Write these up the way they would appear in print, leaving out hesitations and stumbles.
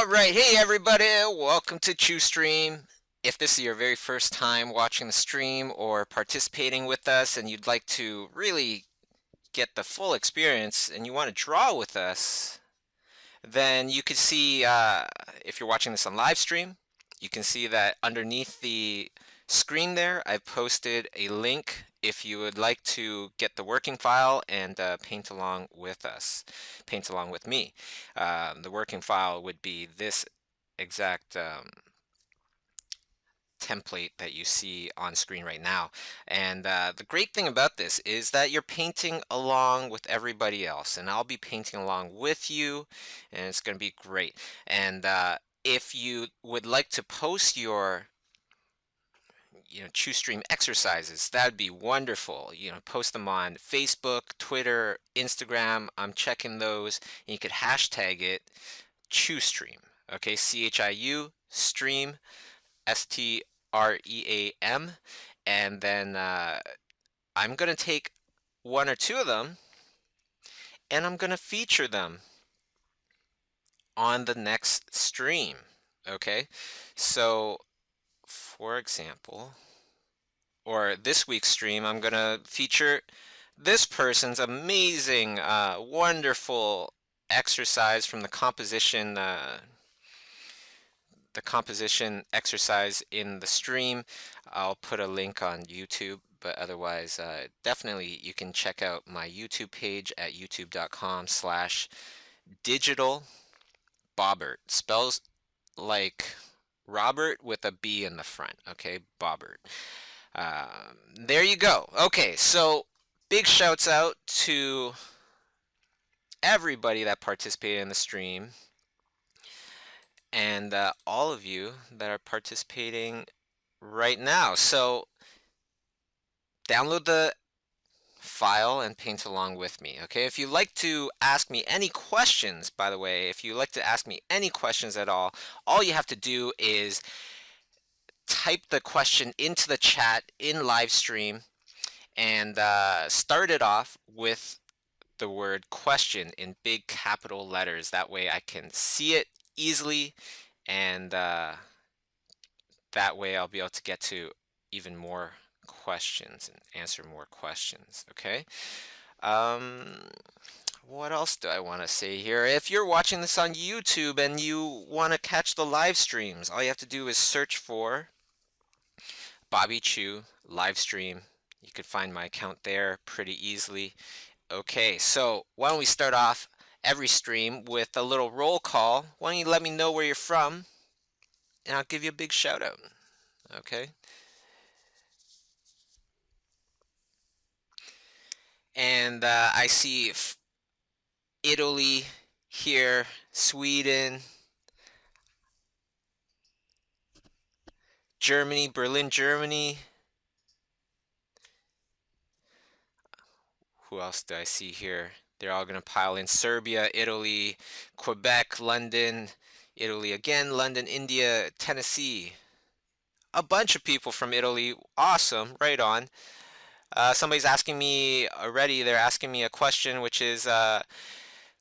All right, hey everybody, welcome to Chiu Stream. If this is your very first time watching the stream or participating with us and you'd like to really get the full experience and you want to draw with us, then you can see, if you're watching this on live stream, you can see that underneath the screen there, I've posted a link if you would like to get the working file and paint along with us, paint along with me. The working file would be this exact template that you see on screen right now. And the great thing about this is that you're painting along with everybody else, and I'll be painting along with you, and it's going to be great. And if you would like to post your ChewStream exercises, that'd be wonderful. Post them on Facebook, Twitter, Instagram. I'm checking those, and you could hashtag it ChewStream. Okay, CHIU stream, STREAM, and then I'm gonna take one or two of them and I'm gonna feature them on the next stream. Okay, so for example, or this week's stream, I'm gonna feature this person's amazing, wonderful exercise from the composition exercise in the stream. I'll put a link on YouTube, but otherwise, definitely you can check out my YouTube page at youtube.com/digital bobbert. Spells like Robert with a B in the front. Okay, bobbert. There you go. Okay, so big shouts out to everybody that participated in the stream and all of you that are participating right now. So download the file and paint along with me. Okay, if you'd like to ask me any questions, by the way, if you'd like to ask me any questions at all you have to do is type the question into the chat in live stream and start it off with the word question in big capital letters. That way I can see it easily, and that way I'll be able to get to even more questions and answer more questions. Okay. Um, what else do I want to say here? If you're watching this on YouTube and you want to catch the live streams, all you have to do is search for Bobby Chiu live stream. You could find my account there pretty easily. Okay, so why don't we start off every stream with a little roll call. Why don't you let me know where you're from, and I'll give you a big shout out. Okay. And I see Italy here, Sweden, Germany, Berlin, Germany. Who else do I see here? They're all going to pile in. Serbia, Italy, Quebec, London, Italy again, London, India, Tennessee. A bunch of people from Italy. Awesome. Right on. Somebody's asking me already, they're asking me a question, which is,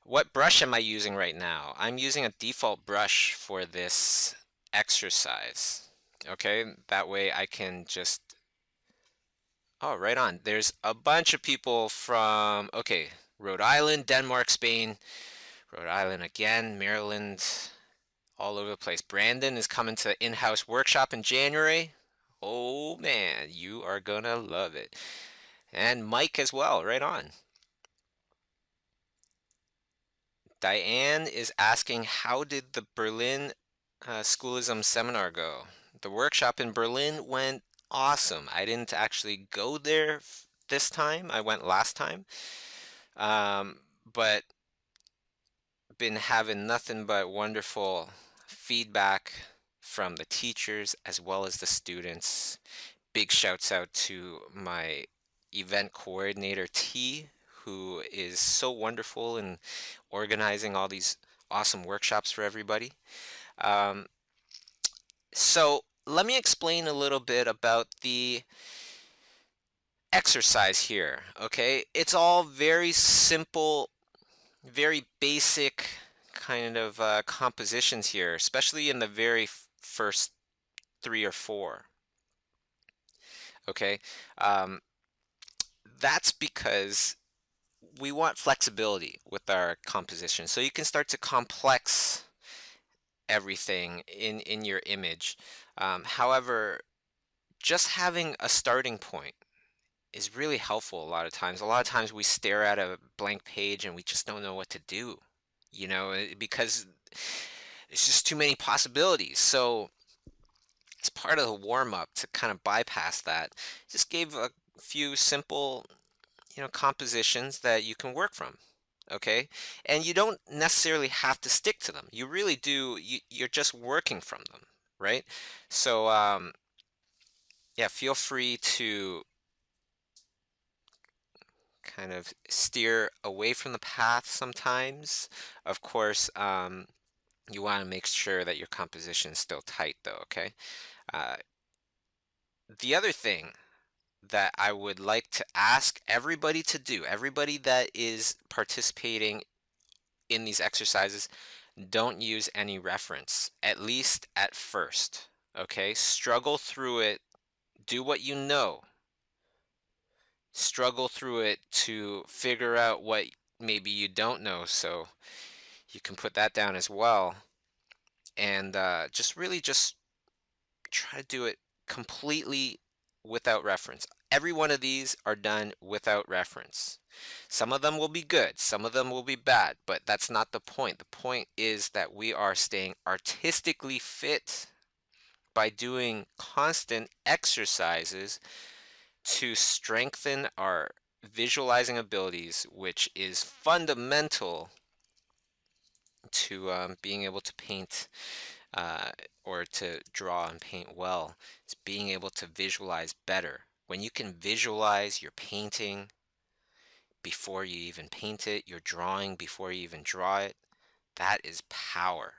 what brush am I using right now? I'm using a default brush for this exercise. Okay, that way I can just, oh, right on. There's a bunch of people from, okay, Rhode Island, Denmark, Spain, Rhode Island again, Maryland, all over the place. Brandon is coming to in-house workshop in January. Oh man, you are gonna love it. And Mike as well, right on. Diane is asking, how did the Berlin Schoolism seminar go? The workshop in Berlin went awesome. I didn't actually go there this time. I went last time. But been having nothing but wonderful feedback from the teachers as well as the students. Big shouts out to my event coordinator T, who is so wonderful in organizing all these awesome workshops for everybody. Um, so let me explain a little bit about the exercise here. Okay, it's all very simple, very basic kind of compositions here, especially in the very first 3 or 4. Okay, um, that's because we want flexibility with our composition. So you can start to complex everything in your image. However, just having a starting point is really helpful a lot of times. A lot of times we stare at a blank page and we just don't know what to do, because it's just too many possibilities. So it's part of the warm up to kind of bypass that. Just gave a few simple, compositions that you can work from. Okay, and you don't necessarily have to stick to them. You really do. You're just working from them, right? So yeah, feel free to kind of steer away from the path sometimes. Of course, you want to make sure that your composition is still tight, though. Okay. Uh, the other thing that I would like to ask everybody to do, everybody that is participating in these exercises, don't use any reference, at least at first. Okay, struggle through it, do what you know, struggle through it to figure out what maybe you don't know, so you can put that down as well. And just really just try to do it completely without reference. Every one of these are done without reference. Some of them will be good, some of them will be bad, but that's not the point. The point is that we are staying artistically fit by doing constant exercises to strengthen our visualizing abilities, which is fundamental to being able to paint uh, or to draw and paint well. It's being able to visualize better. When you can visualize your painting before you even paint it, your drawing before you even draw it, that is power.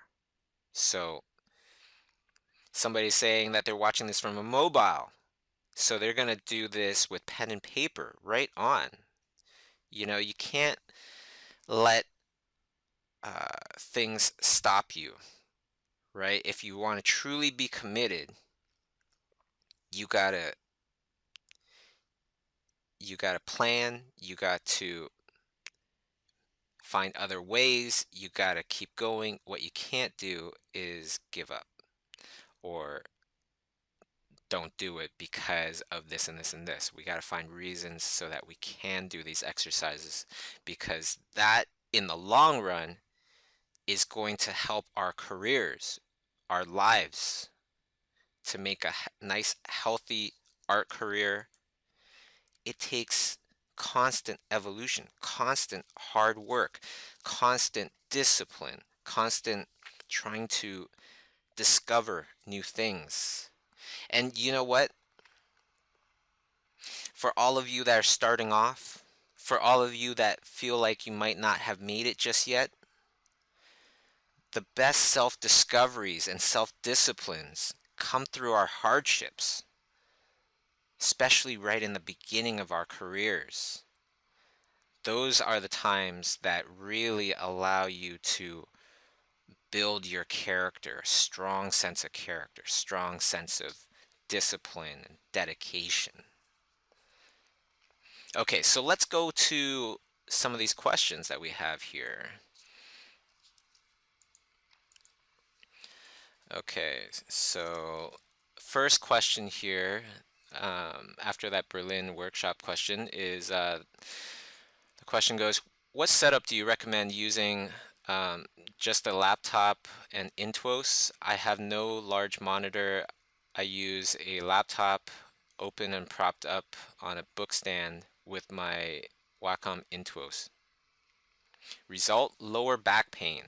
So somebody's saying that they're watching this from a mobile, so they're going to do this with pen and paper right on. You can't let things stop you, right? If you want to truly be committed, you gotta plan, you got to find other ways, you gotta keep going. What you can't do is give up or don't do it because of this and this and this. We got to find reasons so that we can do these exercises, because that in the long run is going to help our careers, our lives, to make a nice, healthy art career. It takes constant evolution, constant hard work, constant discipline, constant trying to discover new things. And you know what? For all of you that are starting off, for all of you that feel like you might not have made it just yet, the best self-discoveries and self-disciplines come through our hardships, especially right in the beginning of our careers. Those are the times that really allow you to build your character, a strong sense of character, strong sense of discipline and dedication. Okay, so let's go to some of these questions that we have here. Okay, so first question here, after that Berlin workshop question, is the question goes, what setup do you recommend using? Just a laptop and Intuos? I have no large monitor. I use a laptop open and propped up on a book stand with my Wacom Intuos. Result, lower back pain.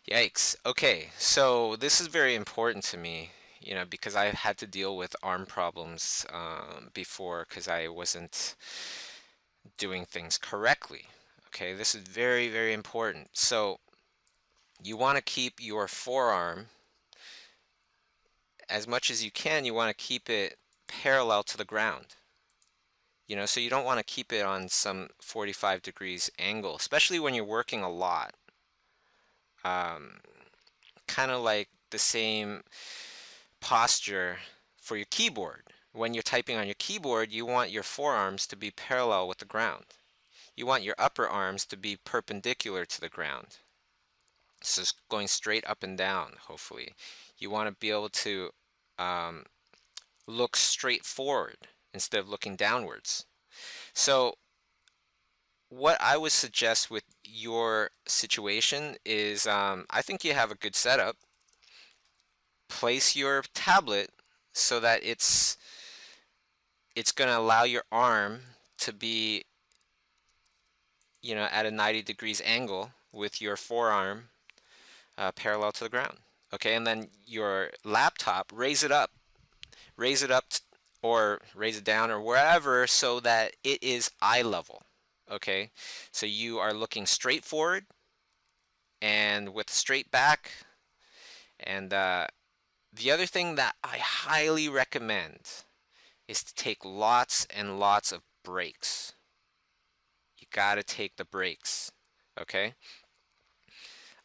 Yikes. Okay, so this is very important to me, because I've had to deal with arm problems before because I wasn't doing things correctly. Okay, this is very, very important. So you want to keep your forearm, as much as you can, you want to keep it parallel to the ground. So you don't want to keep it on some 45 degrees angle, especially when you're working a lot. um, kind of like the same posture for your keyboard. When you're typing on your keyboard, you want your forearms to be parallel with the ground. You want your upper arms to be perpendicular to the ground. So it's going straight up and down, hopefully. You want to be able to um, look straight forward instead of looking downwards. So what I would suggest with your situation is I think you have a good setup. Place your tablet so that it's going to allow your arm to be, at a 90 degrees angle with your forearm parallel to the ground. Okay, and then your laptop, raise it up, or raise it down or wherever so that it is eye level. Okay, so you are looking straight forward and with a straight back. And the other thing that I highly recommend is to take lots and lots of breaks. You got to take the breaks. Okay.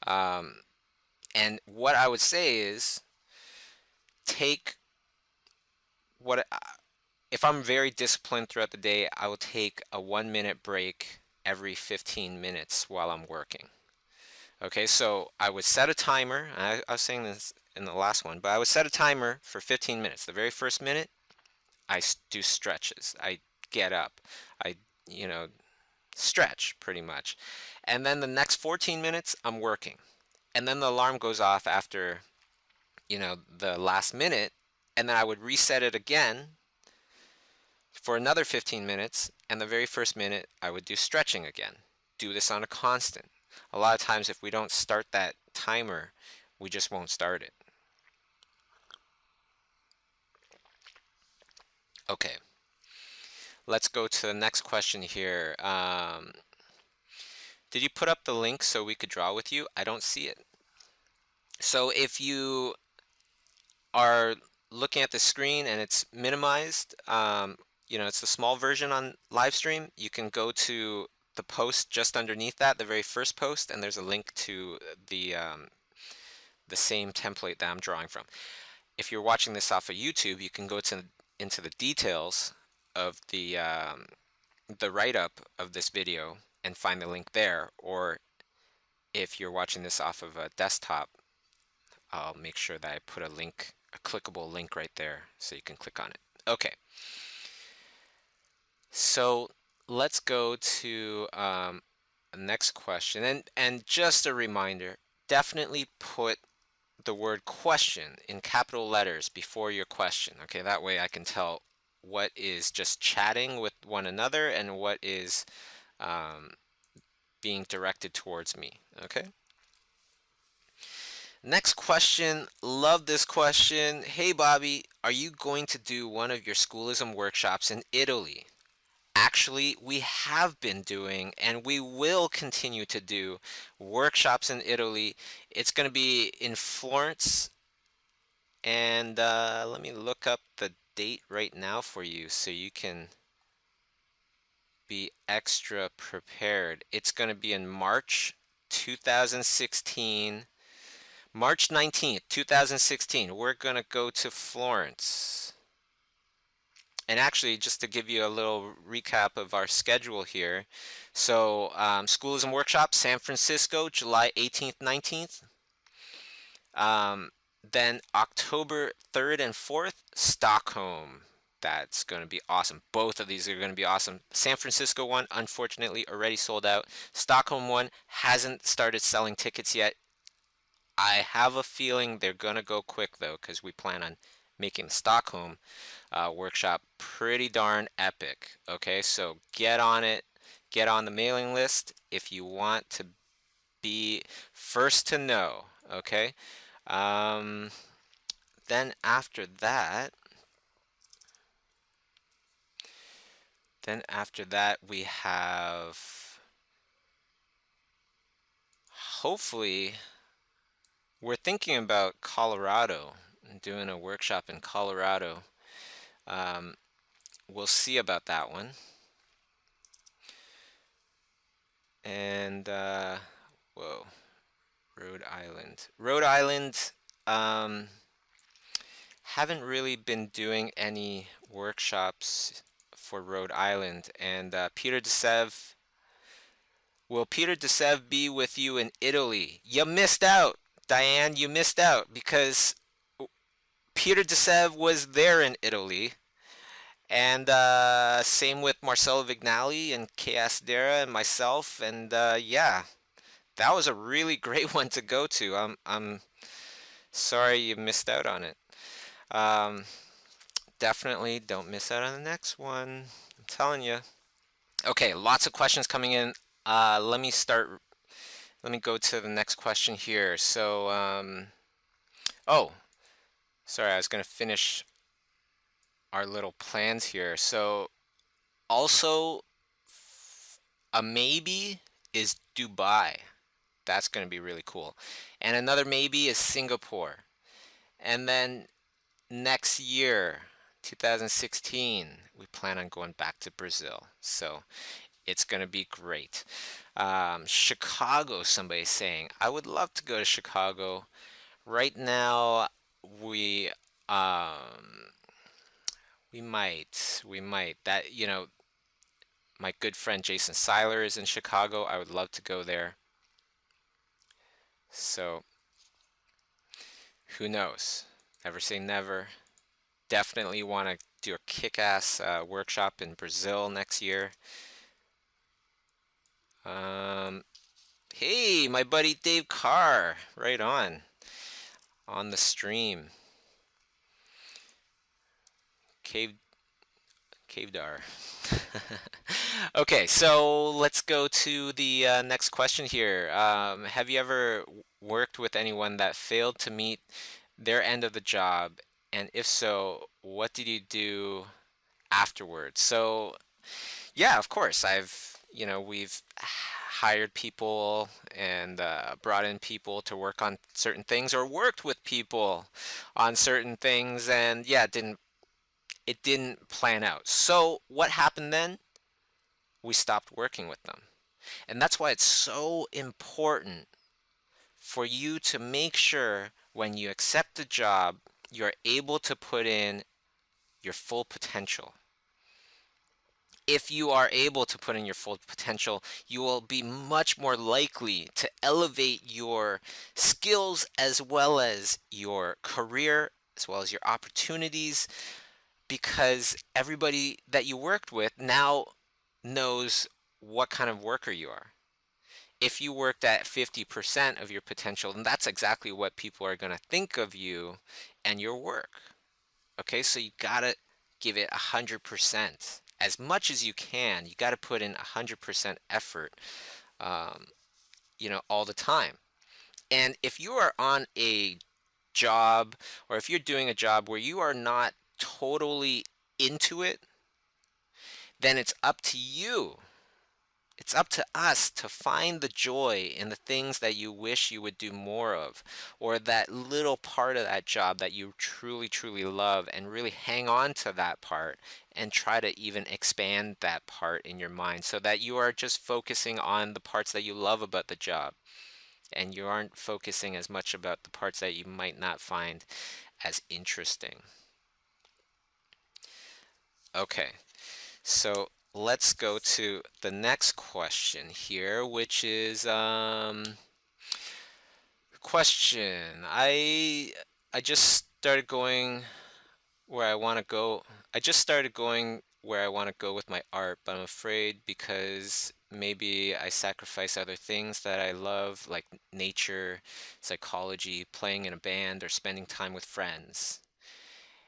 Um, and what I would say is take what if I'm very disciplined throughout the day, I will take a 1 minute break every 15 minutes while I'm working. Okay, so I would set a timer. I was saying this in the last one, but I would set a timer for 15 minutes. The very first minute, I do stretches. I get up. I, you know, stretch pretty much. And then the next 14 minutes, I'm working. And then the alarm goes off after, the last minute, and then I would reset it again for another 15 minutes, and the very first minute I would do stretching again. Do this on a constant. A lot of times if we don't start that timer, we just won't start it. Okay, let's go to the next question here. Did you put up the link so we could draw with you? I don't see it. So if you are looking at the screen and it's minimized, it's the small version on live stream, you can go to the post just underneath that, the very first post, and there's a link to the same template that I'm drawing from. If you're watching this off of YouTube, you can go into the details of the write-up of this video and find the link there. Or if you're watching this off of a desktop, I'll make sure that I put a link, a clickable link right there so you can click on it. Okay. So let's go to the next question. And just a reminder, definitely put the word question in capital letters before your question. Okay, that way I can tell what is just chatting with one another and what is um, being directed towards me. Okay. Next question. Love this question. Hey Bobby, are you going to do one of your Schoolism workshops in Italy? Actually, we have been doing and we will continue to do workshops in Italy. It's going to be in Florence, and let me look up the date right now for you so you can be extra prepared. It's going to be in March 2016. March 19th, 2016, we're going to go to Florence. And actually, just to give you a little recap of our schedule here. So, Schoolism Workshop, San Francisco, July 18th, 19th. Then October 3rd and 4th, Stockholm. That's going to be awesome. Both of these are going to be awesome. San Francisco one, unfortunately, already sold out. Stockholm one hasn't started selling tickets yet. I have a feeling they're going to go quick, though, because we plan on making the Stockholm workshop pretty darn epic. Okay, so get on it. Get on the mailing list if you want to be first to know. Okay. Um, then after that, we have, hopefully, we're thinking about Colorado, doing a workshop in Colorado. Um, we'll see about that one. And whoa, Rhode Island. Rhode Island, um, haven't really been doing any workshops for Rhode Island. And Peter DeSev, will Peter DeSev be with you in Italy? You missed out, Diane. You missed out because Peter DeSev was there in Italy. And same with Marcelo Vignali and Chaos Dera and myself. And yeah, that was a really great one to go to. I'm sorry you missed out on it. Um, Definitely don't miss out on the next one. I'm telling you. Okay, lots of questions coming in. Let me start. Let me go to the next question here. So, oh, sorry, I was going to finish our little plans here. So, also, a maybe is Dubai. That's going to be really cool. And another maybe is Singapore. And then next year, 2016, we plan on going back to Brazil. So it's going to be great. Chicago, somebody's saying. I would love to go to Chicago. Right now, we um, we might. That, my good friend Jason Seiler is in Chicago. I would love to go there. So who knows? Never say never. Definitely want to do a kick-ass workshop in Brazil next year. Um, hey, my buddy Dave Carr, right on the stream. Cave Cavedar. Okay, so let's go to the next question here. Have you ever worked with anyone that failed to meet their end of the job? And if so, what did you do afterwards? So, yeah, of course, we've hired people and brought in people to work on certain things or worked with people on certain things, and yeah, it didn't plan out. So what happened then? We stopped working with them. And that's why it's so important for you to make sure when you accept a job, you're able to put in your full potential. If you are able to put in your full potential, you will be much more likely to elevate your skills as well as your career, as well as your opportunities, because everybody that you worked with now knows what kind of worker you are. If you worked at 50% of your potential, then that's exactly what people are going to think of you and your work. Okay, so you gotta give it 100%. As much as you can, you gotta put in 100% effort, um, all the time. And if you are on a job, or if you're doing a job where you are not totally into it, then it's up to you. It's up to us to find the joy in the things that you wish you would do more of, or that little part of that job that you truly, truly love, and really hang on to that part and try to even expand that part in your mind so that you are just focusing on the parts that you love about the job and you aren't focusing as much about the parts that you might not find as interesting. Okay, so let's go to the next question here, which is question. I just started going where I want to go. I just started going where I want to go with my art, but I'm afraid because maybe I sacrifice other things that I love, like nature, psychology, playing in a band, or spending time with friends.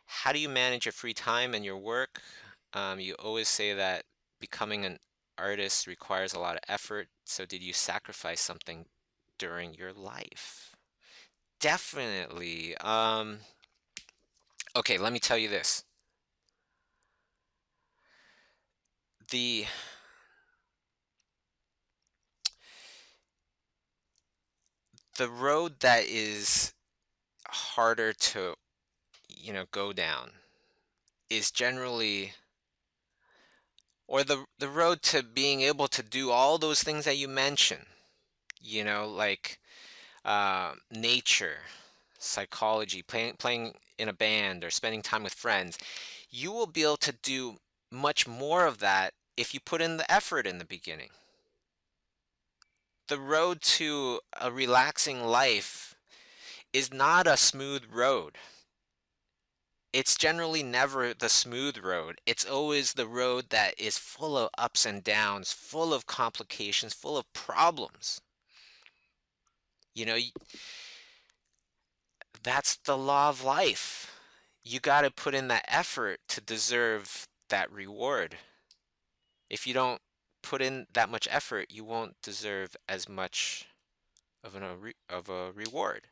How do you manage your free time and your work? You always say that becoming an artist requires a lot of effort. So did you sacrifice something during your life? Definitely. Okay, let me tell you this. The the road that is harder to, go down is generally, or the road to being able to do all those things that you mentioned, like nature, psychology, playing in a band or spending time with friends, you will be able to do much more of that if you put in the effort in the beginning. The road to a relaxing life is not a smooth road. It's generally never the smooth road. It's always the road that is full of ups and downs, full of complications, full of problems. You know, that's the law of life. You got to put in that effort to deserve that reward. If you don't put in that much effort, you won't deserve as much of a reward.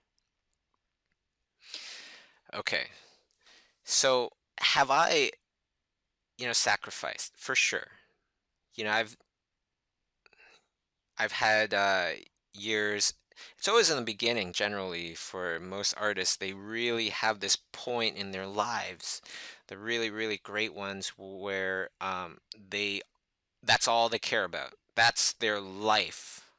Okay. So, have I, sacrificed? For sure. You know, I've had years. It's always in the beginning, generally, for most artists. They really have this point in their lives, the really, really great ones, where that's all they care about. That's their life,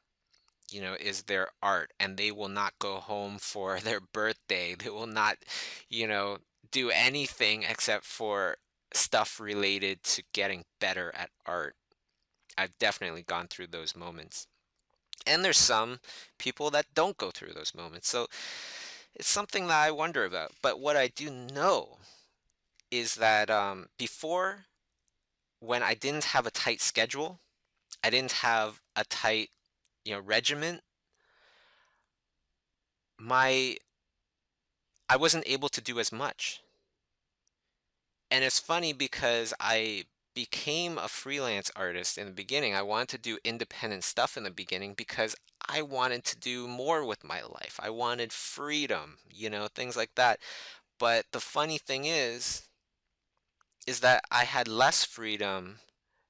is their art, and they will not go home for their birthday. They will not, you know, do anything except for stuff related to getting better at art. I've definitely gone through those moments. And there's some people that don't go through those moments. So it's something that I wonder about. But what I do know is that before, when I didn't have a tight schedule, I didn't have a tight, regiment, my I wasn't able to do as much. And it's funny because I became a freelance artist in the beginning. I wanted to do independent stuff in the beginning because I wanted to do more with my life. I wanted freedom, things like that. But the funny thing is that I had less freedom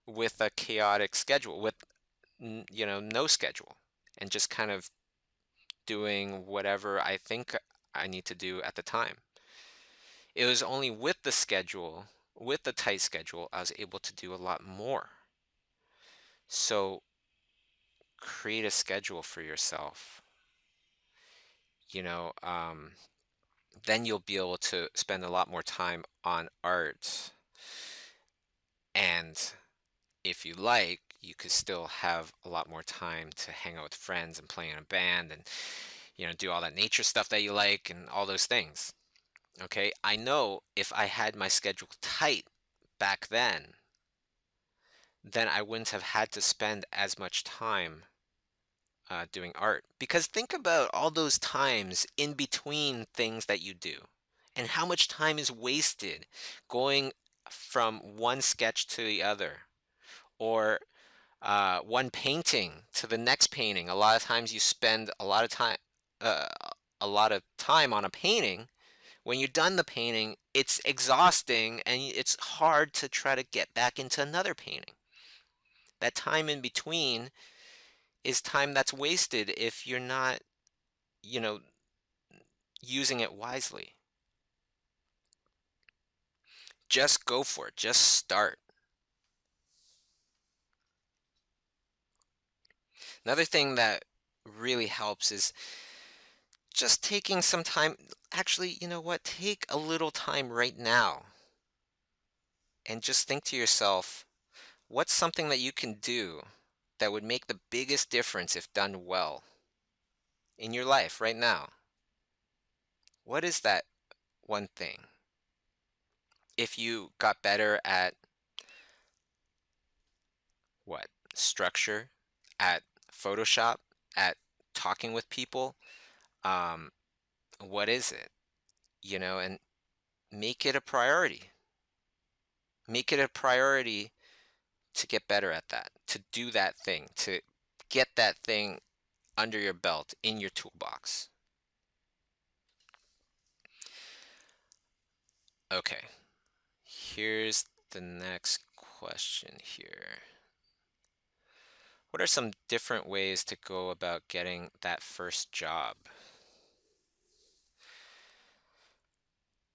with a chaotic schedule, with, no schedule, and just kind of doing whatever I think I need to do at the time. It was only with the schedule, with the tight schedule, I was able to do a lot more. So create a schedule for yourself. You know, um, then you'll be able to spend a lot more time on art. And if you like, you could still have a lot more time to hang out with friends and play in a band and, do all that nature stuff that you like and all those things. Okay, I know if I had my schedule tight back then I wouldn't have had to spend as much time doing art. Because think about all those times in between things that you do and how much time is wasted going from one sketch to the other, or one painting to the next painting. A lot of times you spend uh, a lot of time on a painting. When you're done the painting, it's exhausting and it's hard to try to get back into another painting. That time in between is time that's wasted if you're not, you know, using it wisely. Just go for it. Just start. Another thing that really helps is just taking some time. Actually, you know what? Take a little time right now and just think to yourself, what's something that you can do that would make the biggest difference if done well in your life right now? What is that one thing? If you got better at what? Structure, at Photoshop, at talking with people, um, what is it? And make it a priority. Make it a priority to get better at that, to do that thing, to get that thing under your belt, in your toolbox. Okay, here's the next question here. What are some different ways to go about getting that first job?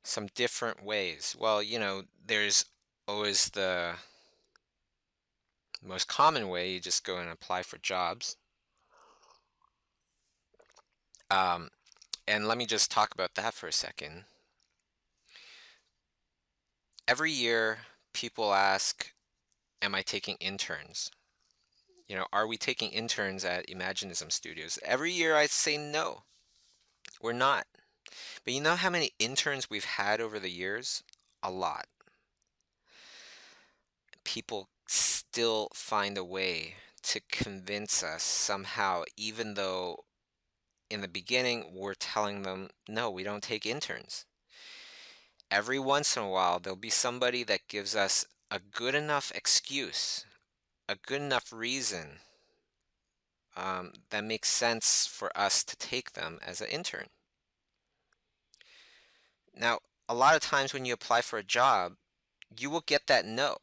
Some different ways. Well, there's always the most common way. You just go and apply for jobs. Um, and let me just talk about that for a second. Every year, people ask, am I taking interns? Are we taking interns at Imaginism Studios? Every year I say no, we're not. But you know how many interns we've had over the years? A lot. People still find a way to convince us somehow, even though in the beginning we're telling them, no, we don't take interns. Every once in a while, there'll be somebody that gives us a good enough excuse, a good enough reason that makes sense for us to take them as an intern. Now, a lot of times when you apply for a job, you will get that no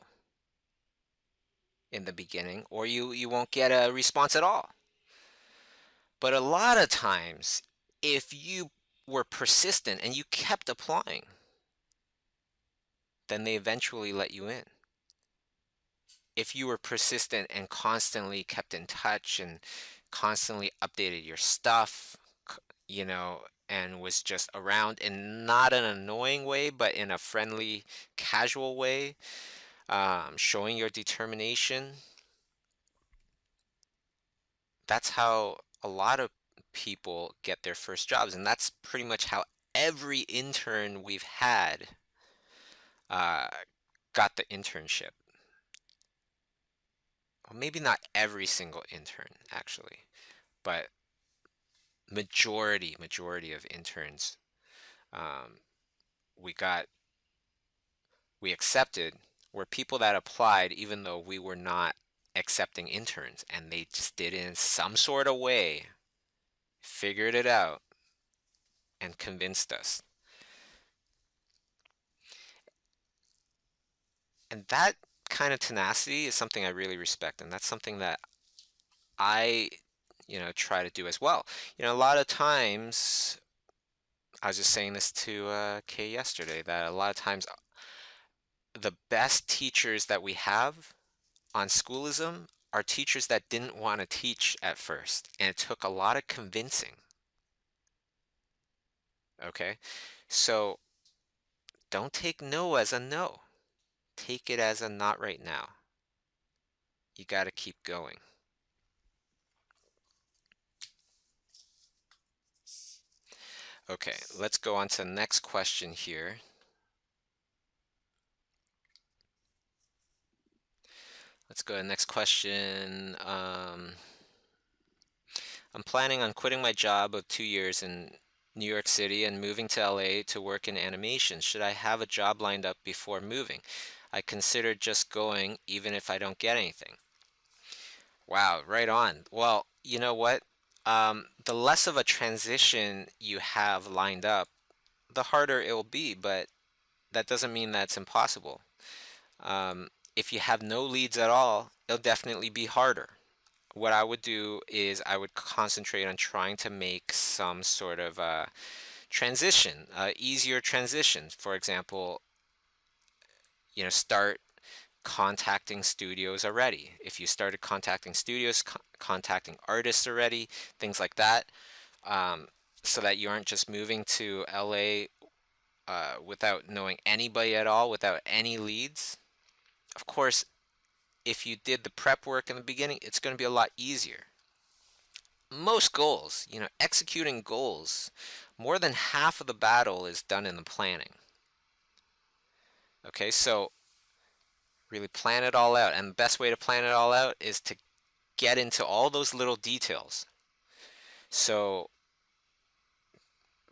in the beginning, or you won't get a response at all. But a lot of times, if you were persistent and you kept applying, then they eventually let you in. If you were persistent and constantly kept in touch and constantly updated your stuff, and was just around in not an annoying way, but in a friendly, casual way, showing your determination, that's how a lot of people get their first jobs. And that's pretty much how every intern we've had uh, got the internship. Well, maybe not every single intern, actually, but majority of interns um, we got we accepted were people that applied even though we were not accepting interns, and they just did it in some sort of way, figured it out, and convinced us. And that kind of tenacity is something I really respect, and that's something that I, try to do as well. A lot of times, I was just saying this to Kay yesterday, that a lot of times the best teachers that we have on Schoolism are teachers that didn't want to teach at first, and it took a lot of convincing. Okay, so don't take no as a no. Take it as a not right now. You got to keep going. Okay, let's go on to the next question here. Let's go to the next question. I'm planning on quitting my job of 2 years in New York City and moving to LA to work in animation. Should I have a job lined up before moving? I considered just going even if I don't get anything. Wow, right on. Well, you know what? The less of a transition you have lined up, the harder it will be, but that doesn't mean that's impossible. If you have no leads at all, it'll definitely be harder. What I would do is I would concentrate on trying to make some sort of transition, easier transition. For example, start contacting studios already. If you started contacting studios, contacting artists already, things like that, um, so that you aren't just moving to LA without knowing anybody at all, without any leads. Of course, if you did the prep work in the beginning, it's going to be a lot easier. Most goals, executing goals, more than half of the battle is done in the planning. Okay, so really plan it all out. And the best way to plan it all out is to get into all those little details. So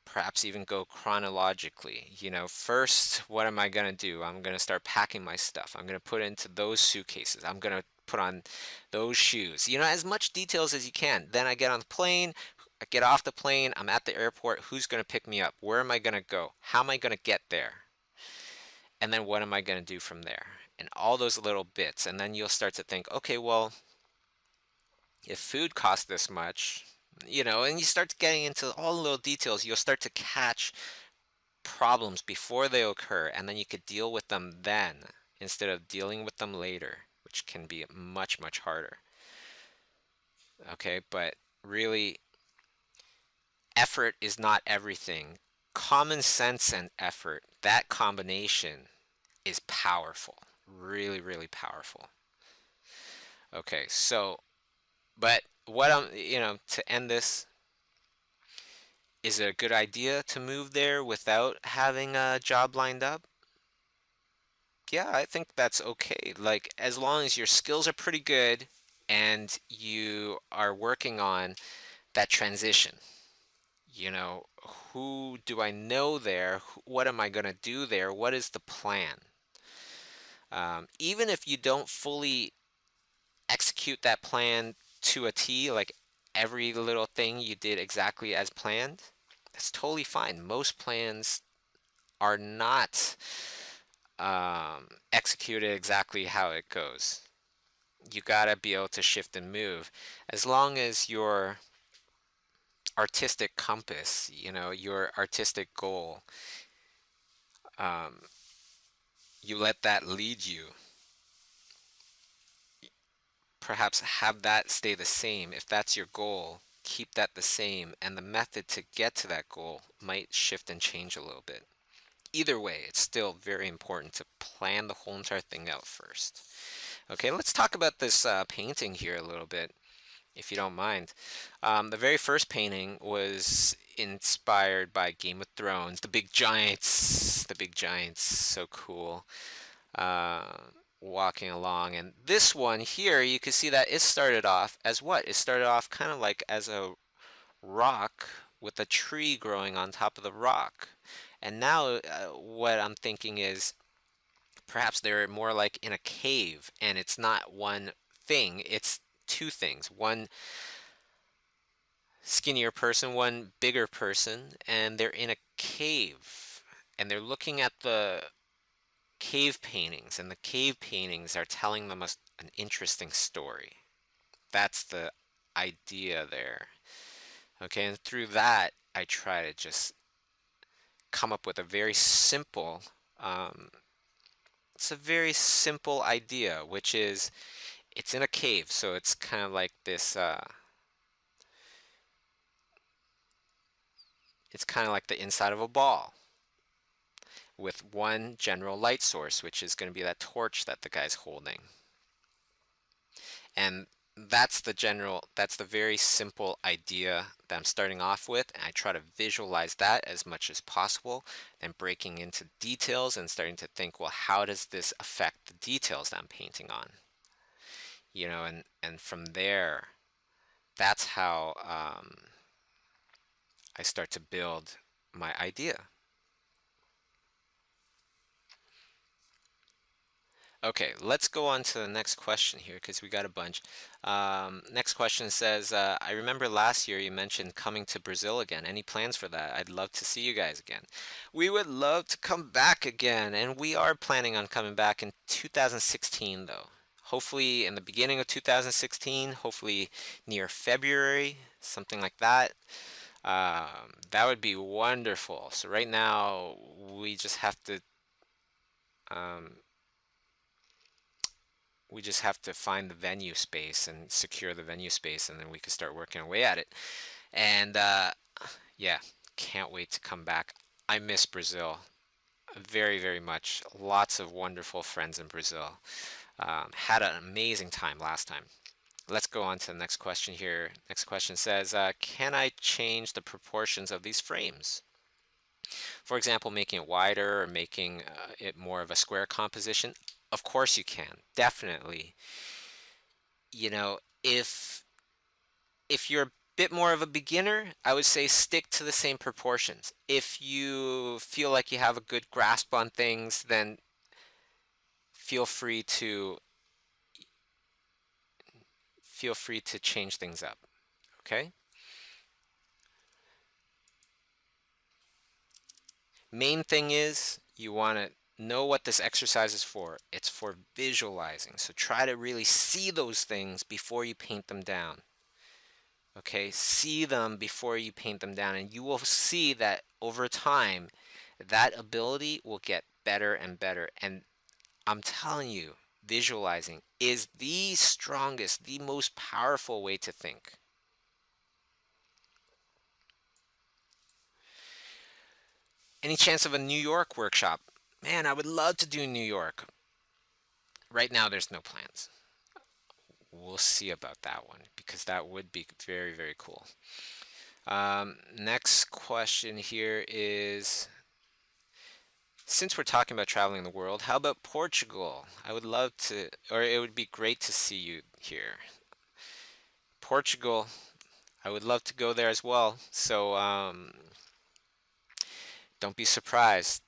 perhaps even go chronologically. First, what am I going to do? I'm going to start packing my stuff. I'm going to put into those suitcases. I'm going to put on those shoes. As much details as you can. Then I get on the plane. I get off the plane. I'm at the airport. Who's going to pick me up? Where am I going to go? How am I going to get there? And then what am I going to do from there? And all those little bits. And then you'll start to think, okay, well, if food costs this much, and you start getting into all the little details, you'll start to catch problems before they occur, and then you could deal with them then instead of dealing with them later, which can be much, much harder. Okay, but really effort is not everything. Common sense and effort, that combination is powerful. Really, really powerful. Okay, so, but what to end this, is it a good idea to move there without having a job lined up? Yeah, I think that's okay. Like, as long as your skills are pretty good and you are working on that transition. You know, who do I know there? What am I going to do there? What is the plan? Even if you don't fully execute that plan to a T, like every little thing you did exactly as planned, that's totally fine. Most plans are not executed exactly how it goes. You gotta be able to shift and move. As long as your artistic compass, your artistic goal, um, you let that lead you. Perhaps have that stay the same. If that's your goal, keep that the same, and the method to get to that goal might shift and change a little bit. Either way, it's still very important to plan the whole entire thing out first. Okay, let's talk about this painting here a little bit, if you don't mind. The very first painting was inspired by Game of Thrones, the big giants. The big giants, so cool. uh, Walking along. And this one here, you can see that it started off as what? It started off kind of like as a rock with a tree growing on top of the rock. And now what I'm thinking is perhaps they're more like in a cave and it's not one thing, it's two things. One skinnier person, one bigger person, and they're in a cave and they're looking at the cave paintings, and the cave paintings are telling them an interesting story. That's the idea there. Okay, and through that, I try to just come up with a very simple, um, it's a very simple idea, which is it's in a cave, so it's kind of like this, it's kind of like the inside of a ball with one general light source, which is going to be that torch that the guy's holding. And that's the very simple idea that I'm starting off with, and I try to visualize that as much as possible, then breaking into details and starting to think, well, how does this affect the details that I'm painting on? And from there, that's how I start to build my idea. Okay, let's go on to the next question here because we got a bunch. Next question says, I remember last year you mentioned coming to Brazil again. Any plans for that? I'd love to see you guys again. We would love to come back again, and we are planning on coming back in 2016, though. Hopefully in the beginning of 2016, hopefully near February, something like that. That would be wonderful. So right now, um, we just have to find the venue space and secure the venue space, and then we can start working away at it. And yeah, can't wait to come back. I miss Brazil very, very much. Lots of wonderful friends in Brazil. Had an amazing time last time. Let's go on to the next question here. Next question says, can I change the proportions of these frames? For example, making it wider or making it more of a square composition. Of course you can, definitely. If you're a bit more of a beginner, I would say stick to the same proportions. If you feel like you have a good grasp on things, then feel free to change things up, okay? Main thing is you want to know what this exercise is for. It's for visualizing. So try to really see those things before you paint them down. Okay, see them before you paint them down, and you will see that over time, that ability will get better and better. And I'm telling you, visualizing is the strongest, the most powerful way to think. Any chance of a New York workshop? Man, I would love to do New York. Right now, there's no plans. We'll see about that one because that would be very, very cool. Next question here is, since we're talking about traveling the world, how about Portugal? I would love to, or it would be great to see you here. Portugal, I would love to go there as well. So don't be surprised.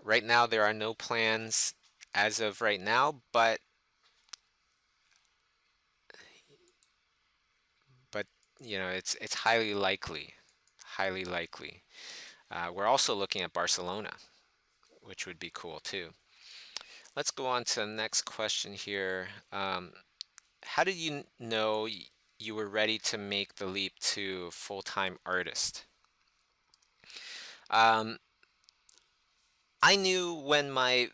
Right now, there are no plans as of right now, but it's highly likely, highly likely. We're also looking at Barcelona, which would be cool too. Let's go on to the next question here. How did you know you were ready to make the leap to full-time artist? Um, I knew when my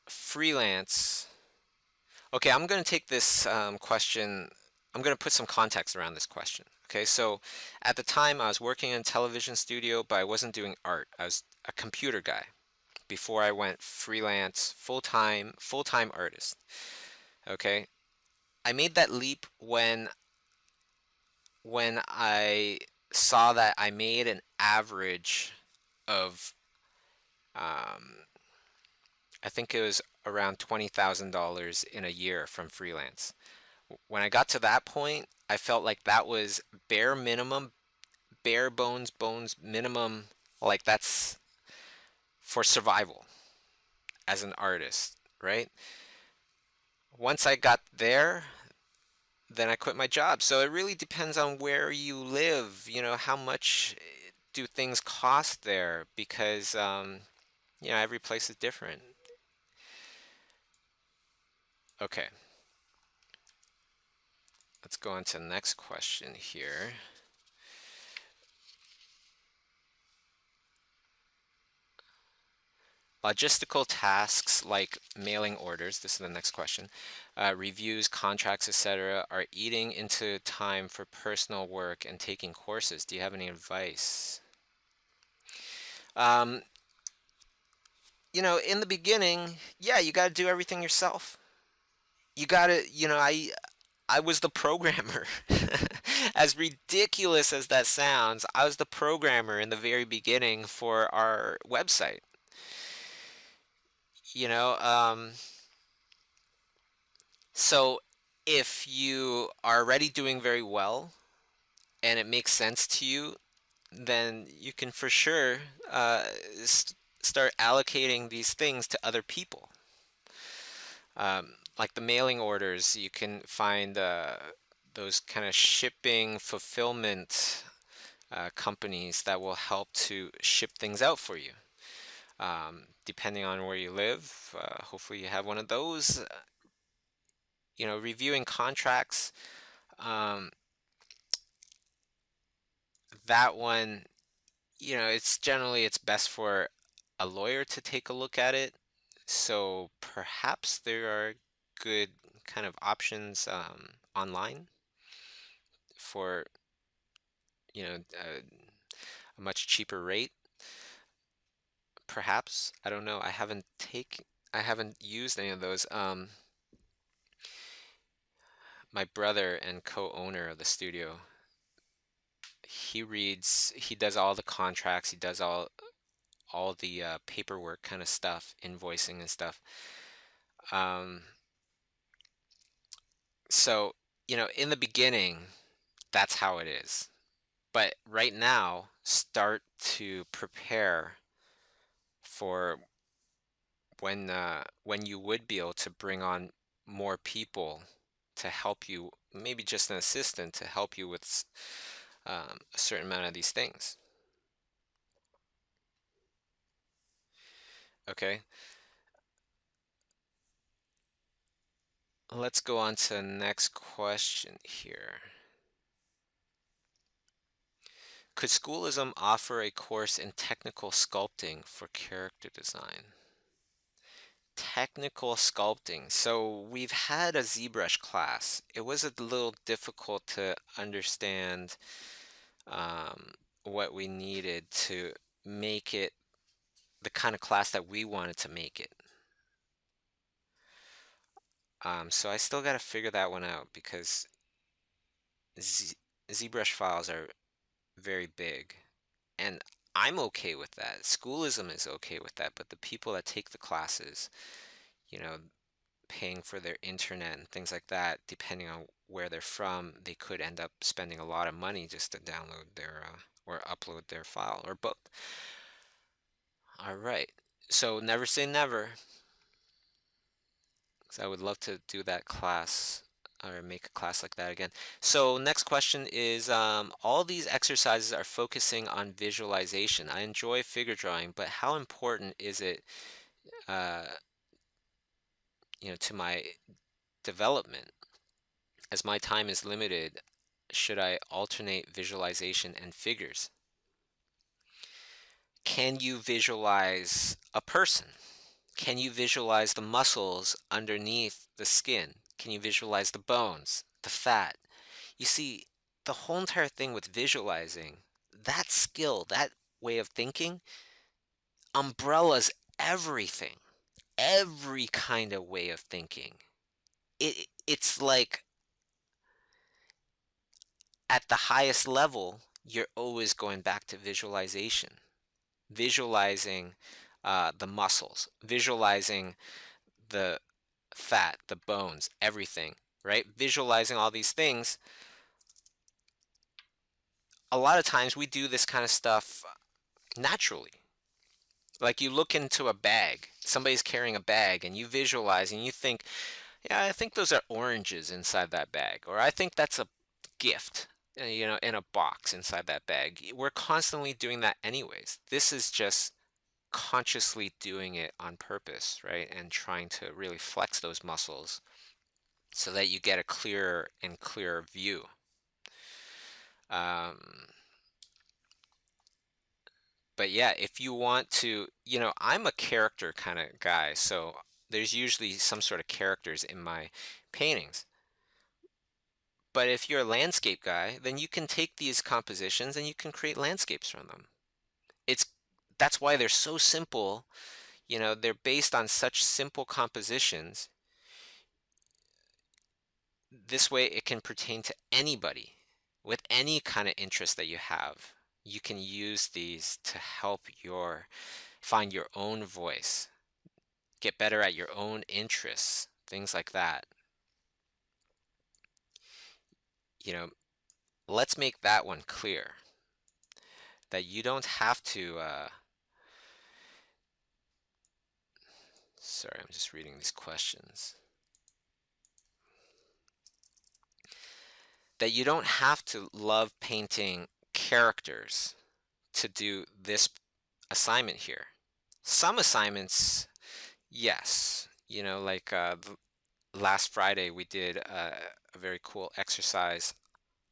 freelance. Okay, I'm going to take this question. I'm going to put some context around this question. Okay, so at the time I was working in a television studio, but I wasn't doing art. I was a computer guy before I went freelance, full-time artist. Okay, I made that leap when I saw that I made an average of, um, I think it was around $20,000 in a year from freelance. When I got to that point, I felt like that was bare minimum, bare bones minimum, like that's for survival as an artist, right? Once I got there, then I quit my job. So it really depends on where you live, how much do things cost there because every place is different. Okay, let's go on to the next question here. Logistical tasks like mailing orders, this is the next question, reviews, contracts, etc., are eating into time for personal work and taking courses. Do you have any advice? Um, in the beginning, yeah, you got to do everything yourself. You got to, I was the programmer. As ridiculous as that sounds, I was the programmer in the very beginning for our website. You know, um, so if you are already doing very well and it makes sense to you, then you can for sure uh, start allocating these things to other people. Like the mailing orders, you can find those kind of shipping fulfillment companies that will help to ship things out for you. Depending on where you live, hopefully you have one of those. Reviewing contracts, um, that one, it's best for a lawyer to take a look at it. So perhaps there are good kind of options online for, you know, a, a much cheaper rate. Perhaps, I don't know. I haven't used any of those. My brother and co-owner of the studio, he does all the contracts, he does all the paperwork kind of stuff, invoicing and stuff. Um, so, in the beginning, that's how it is. But right now, start to prepare for when you would be able to bring on more people to help you, maybe just an assistant to help you with a certain amount of these things. Okay, let's go on to the next question here. Could Schoolism offer a course in technical sculpting for character design? Technical sculpting. So we've had a ZBrush class. It was a little difficult to understand what we needed to make it the kind of class that we wanted to make it. So I still got to figure that one out because Z ZBrush files are very big, and I'm okay with that. Schoolism is okay with that, but the people that take the classes, you know, paying for their internet and things like that, depending on where they're from, they could end up spending a lot of money just to download their or upload their file or both. All right. So never say never. 'Cause I would love to do that class or make a class like that again. So next question is, all these exercises are focusing on visualization. I enjoy figure drawing, but how important is it, uh, to my development? As my time is limited, should I alternate visualization and figures? Can you visualize a person? Can you visualize the muscles underneath the skin? Can you visualize the bones, the fat? You see, the whole entire thing with visualizing, that skill, that way of thinking, umbrellas everything, every kind of way of thinking. It's like at the highest level, you're always going back to visualization, visualizing the muscles, visualizing the fat, the bones, everything, right? Visualizing all these things. A lot of times we do this kind of stuff naturally. Like you look into a bag, somebody's carrying a bag, and you visualize and you think, yeah, I think those are oranges inside that bag, or I think that's a gift, in a box inside that bag. We're constantly doing that anyways. This is just consciously doing it on purpose, right? And trying to really flex those muscles so that you get a clearer and clearer view. Um, but yeah, if you want to, I'm a character kind of guy, so there's usually some sort of characters in my paintings. But if you're a landscape guy, then you can take these compositions and you can create landscapes from them. It's that's why they're so simple. They're based on such simple compositions. This way it can pertain to anybody with any kind of interest that you have. You can use these to help find your own voice, get better at your own interests, things like that. You know, let's make that one clear that you don't have to. Sorry, I'm just reading these questions. That you don't have to love painting characters to do this assignment here. Some assignments, yes. Like last Friday, we did a very cool exercise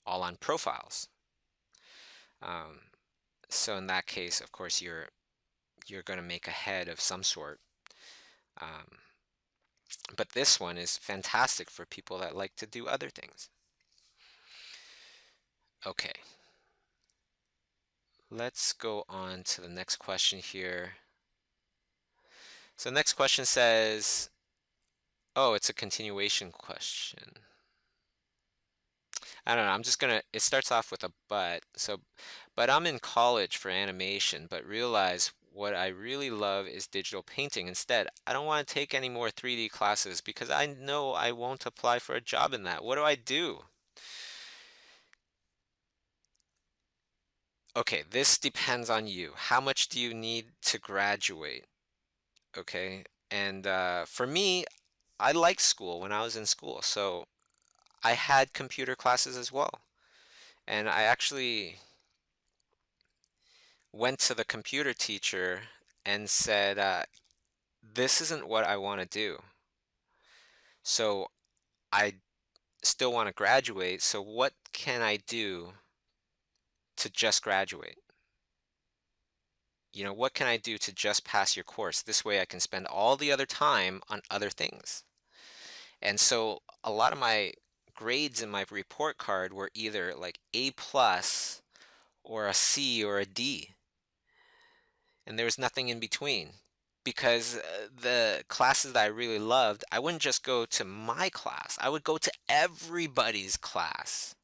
all on profiles. Um, so in that case, of course, you're going to make a head of some sort. Um, but this one is fantastic for people that like to do other things. Okay, let's go on to the next question here. So next question says, oh, it's a continuation question. I don't know, it starts off with a but. So, but I'm in college for animation, but realize what I really love is digital painting. Instead, I don't want to take any more 3D classes because I know I won't apply for a job in that. What do I do? Okay, this depends on you. How much do you need to graduate? Okay, and for me, I liked school when I was in school, so I had computer classes as well. And I actually went to the computer teacher and said, this isn't what I want to do. So I still want to graduate. So what can I do to just graduate? What can I do to just pass your course? This way I can spend all the other time on other things. And so a lot of my grades in my report card were either like A plus or a C or a D. and there was nothing in between. Because the classes that I really loved, I wouldn't just go to my class, I would go to everybody's class,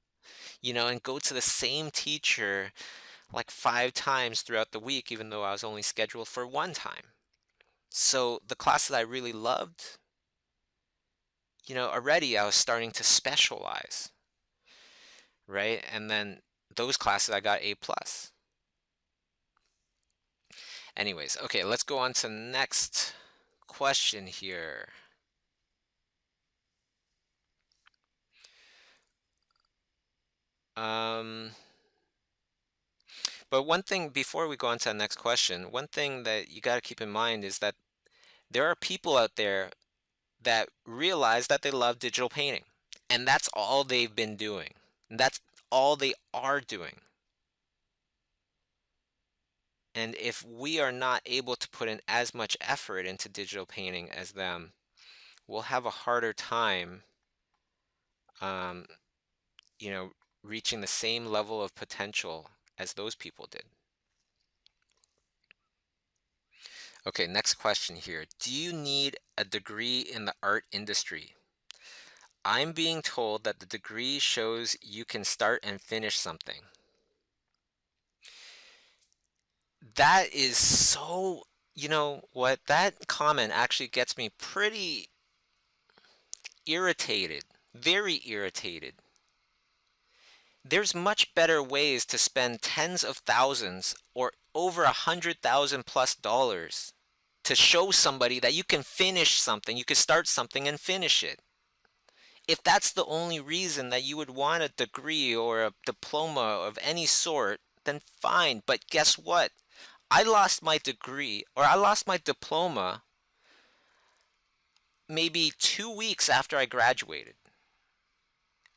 and go to the same teacher like 5 times throughout the week, even though I was only scheduled for one time. So the classes I really loved, already I was starting to specialize, right? And then those classes I got A plus. Anyways, okay, let's go on to the next question here. Um, but one thing before we go on to the next question, one thing that you got to keep in mind is that there are people out there that realize that they love digital painting, and that's all they've been doing. That's all they are doing. And if we are not able to put in as much effort into digital painting as them, we'll have a harder time, um, you know, reaching the same level of potential as those people did. Okay, next question here. Do you need a degree in the art industry? I'm being told that the degree shows you can start and finish something. That is so, you know what? That comment actually gets me pretty irritated, very irritated. There's much better ways to spend tens of thousands or over 100,000 plus dollars to show somebody that you can finish something, you can start something and finish it. If that's the only reason that you would want a degree or a diploma of any sort, then fine. But guess what? I lost my degree or I lost my diploma maybe 2 weeks after I graduated.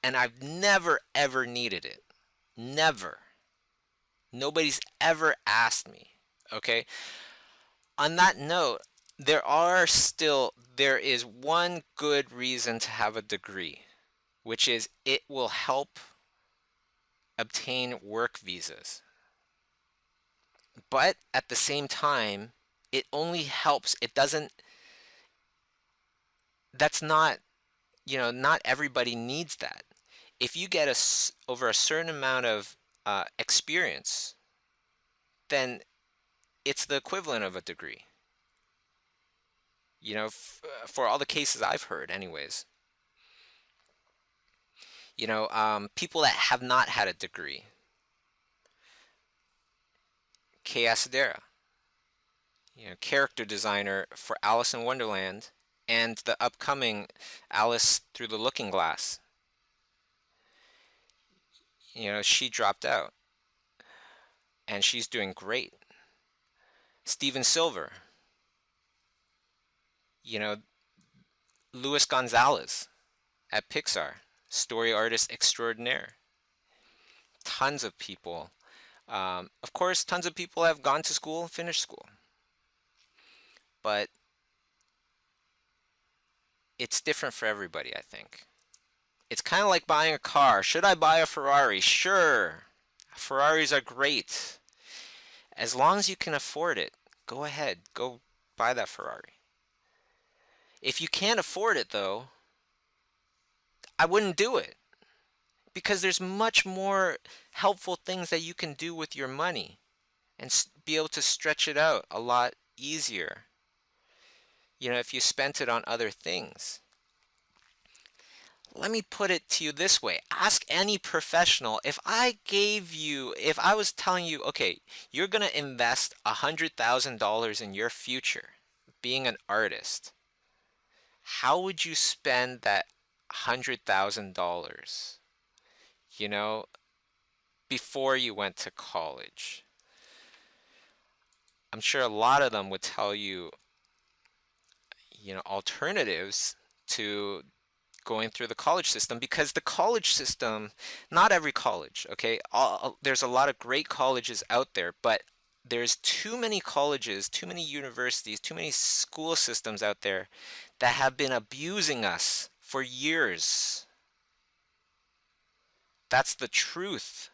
And I've never ever needed it. Never. Nobody's ever asked me. Okay? On that note, there is one good reason to have a degree, which is it will help obtain work visas. But at the same time, it only helps. It doesn't, that's not, not everybody needs that. If you get over a certain amount of experience, then it's the equivalent of a degree. For all the cases I've heard, anyways. People that have not had a degree. Kay Asadera, character designer for Alice in Wonderland and the upcoming Alice Through the Looking Glass. She dropped out and she's doing great. Steven Silver, you know, Luis Gonzalez at Pixar, story artist extraordinaire. Tons of people. Of course, tons of people have gone to school, finished school. But it's different for everybody, I think. It's kind of like buying a car. Should I buy a Ferrari? Sure. Ferraris are great. As long as you can afford it, go ahead. Go buy that Ferrari. If you can't afford it, though, I wouldn't do it. Because there's much more helpful things that you can do with your money and be able to stretch it out a lot easier, if you spent it on other things. Let me put it to you this way. Ask any professional. If I was telling you, okay, you're going to invest $100,000 in your future being an artist, how would you spend that $100,000, before you went to college? I'm sure a lot of them would tell you, alternatives to going through the college system, because the college system, not every college, okay, there's a lot of great colleges out there, but there's too many colleges, too many universities, too many school systems out there that have been abusing us for years. That's the truth.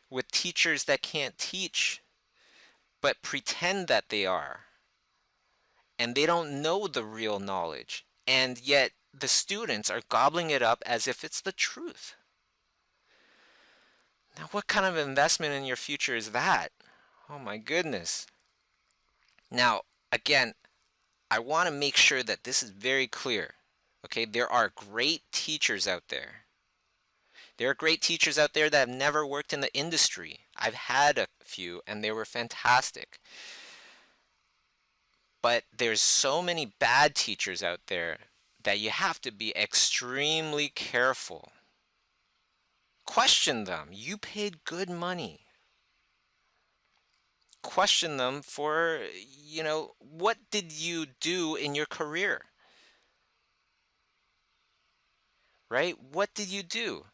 With teachers that can't teach, but pretend that they are, and they don't know the real knowledge, and yet the students are gobbling it up as if it's the truth. Now, what kind of investment in your future is that? Oh my goodness. Now, again, I want to make sure that this is very clear. Okay, there are great teachers out there. There are great teachers out there that have never worked in the industry. I've had a few and they were fantastic. But there's so many bad teachers out there that you have to be extremely careful. Question them. You paid good money. Question them for, what did you do in your career? Right? What did you do?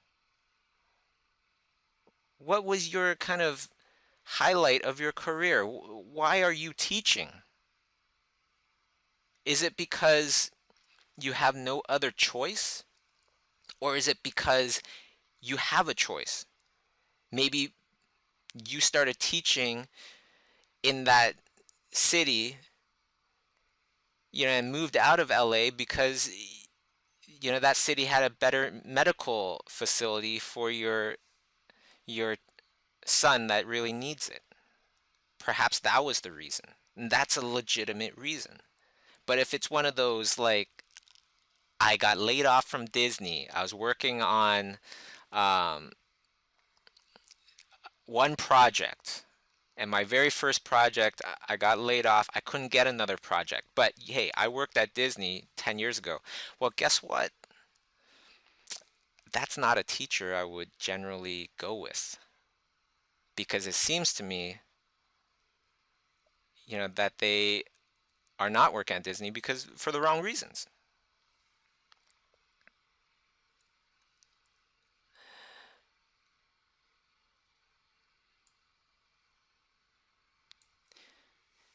What was your kind of highlight of your career? Why are you teaching? Is it because you have no other choice? Or is it because you have a choice? Maybe you started teaching in that city, and moved out of LA because, that city had a better medical facility for your son that really needs it. Perhaps that was the reason. And that's a legitimate reason. But if it's one of those like, I got laid off from Disney, I was working on um, one project, and my very first project, I got laid off. I couldn't get another project. But hey, I worked at Disney 10 years ago. Well, guess what? That's not a teacher I would generally go with, because it seems to me, that they are not working at Disney because for the wrong reasons.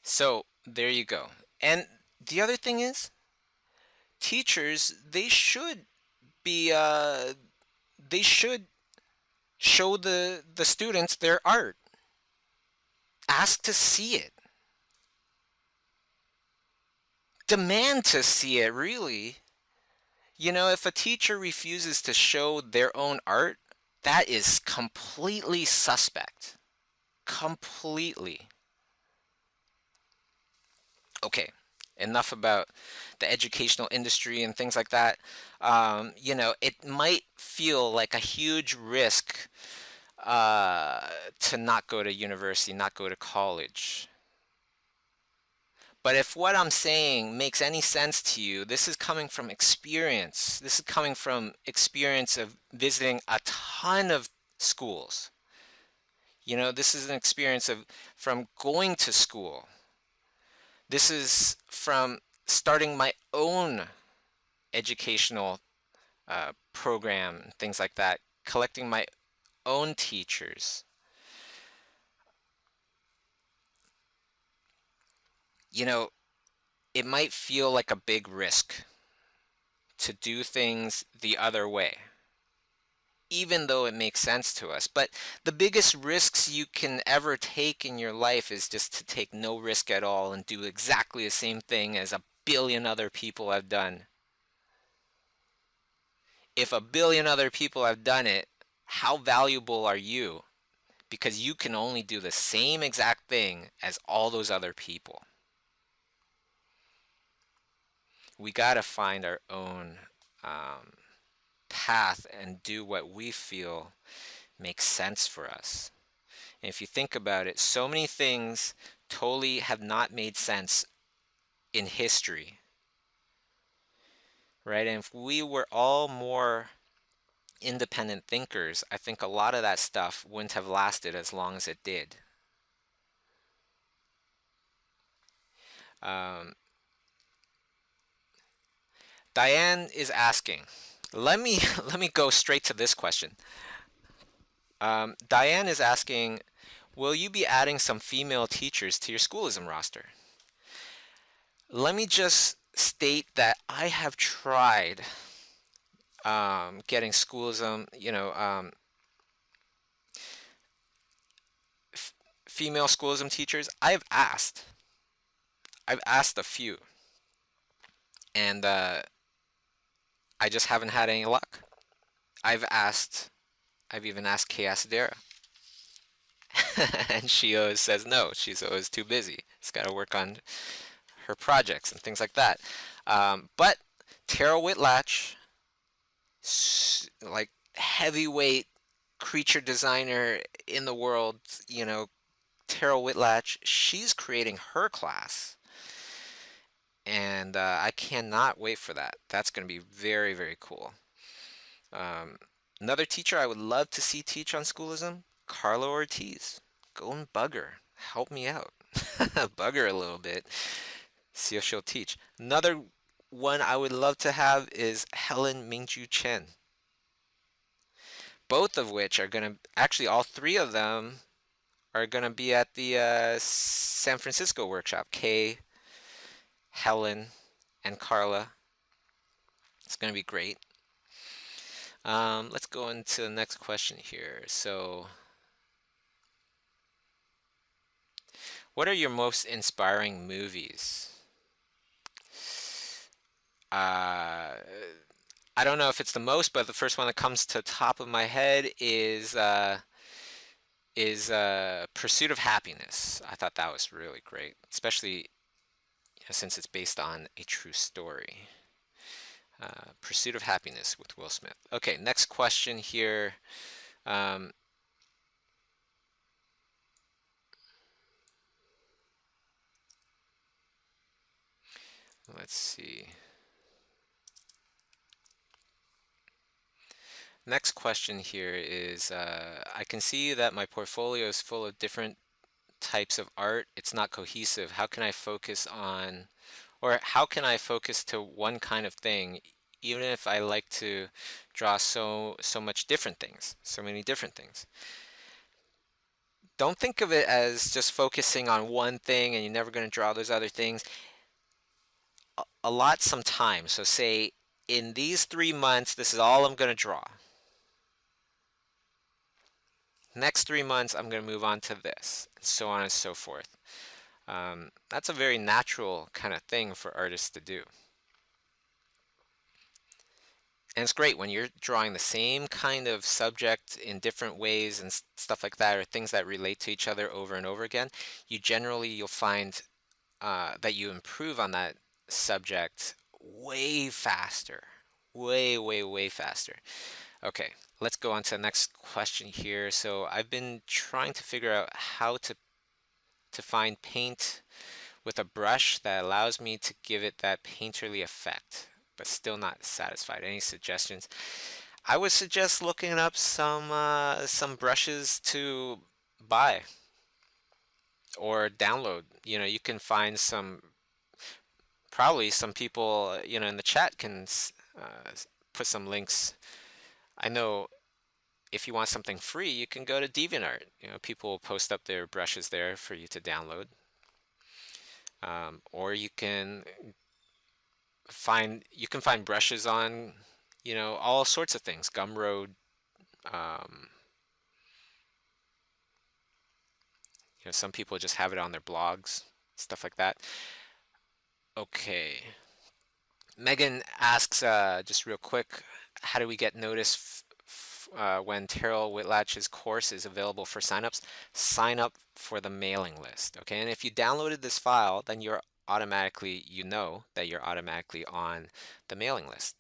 So there you go. And the other thing is, teachers, they should show the students their art. Ask to see it. Demand to see it, really. If a teacher refuses to show their own art, that is completely suspect. Completely. Okay, enough about the educational industry and things like that. It might feel like a huge risk to not go to university, not go to college. But if what I'm saying makes any sense to you, this is coming from experience. This is coming from experience of visiting a ton of schools. This is an experience of from going to school. This is from starting my own educational program, things like that, collecting my own teachers. You know, it might feel like a big risk to do things the other way, even though it makes sense to us. But the biggest risks you can ever take in your life is just to take no risk at all and do exactly the same thing as a billion other people have done. If a billion other people have done it, how valuable are you? Because you can only do the same exact thing as all those other people. We got to find our own um, path and do what we feel makes sense for us. And if you think about it, so many things totally have not made sense in history, right? And if we were all more independent thinkers, I think a lot of that stuff wouldn't have lasted as long as it did. Um, Diane is asking. Let me let me go straight to this question. Diane is asking, will you be adding some female teachers to your Schoolism roster? Let me just state that I have tried getting Schoolism, female schoolism teachers, I've asked a few, and I just haven't had any luck. I've asked, I've even asked Kay Asadera, and she always says no. She's always too busy. She's got to work on her projects and things like that. But Tara Whitlatch, like heavyweight creature designer in the world, you know, Tara Whitlatch, she's creating her class, and I cannot wait for that. That's going to be very, very cool. Um, Another teacher I would love to see teach on schoolism, Carla Ortiz. Go and bug her. Help me out. Bug her a little bit. See if she'll teach. Another one I would love to have is Helen Mingju Chen. Both of which are going to, actually, all three of them are going to be at the San Francisco workshop. Kay, Helen, and Carla. It's going to be great. Let's go into the next question here. So, what are your most inspiring movies? Uh, I don't know if it's the most, but the first one that comes to top of my head is Pursuit of Happiness. I thought that was really great, especially since it's based on a true story. Pursuit of Happiness with Will Smith. Okay, next question here. Um, let's see. Next question here is I can see that my portfolio is full of different types of art. It's not cohesive. How can I focus on, or how can I focus to one kind of thing, even if I like to draw so much different things, so many different things? Don't think of it as just focusing on one thing and you're never going to draw those other things. Allot some time. So say in these 3 months, this is all I'm going to draw. Next 3 months, I'm going to move on to this, and so on and so forth. That's a very natural kind of thing for artists to do. And it's great when you're drawing the same kind of subject in different ways and stuff like that, or things that relate to each other over and over again. You'll find that you improve on that subject way faster, way, way, way faster. Okay, let's go on to the next question here. So I've been trying to figure out how to find paint with a brush that allows me to give it that painterly effect, but still not satisfied. Any suggestions? I would suggest looking up some brushes to buy or download. You know, you can find probably some people, in the chat can put some links. I know if you want something free, you can go to DeviantArt. People will post up their brushes there for you to download. Or you can find brushes on, all sorts of things. Gumroad, um, some people just have it on their blogs, stuff like that. Okay. Megan asks, just real quick, how do we get notice when Terrell Whitlatch's course is available for signups? Sign up for the mailing list, okay? And if you downloaded this file, then you know that you're automatically on the mailing list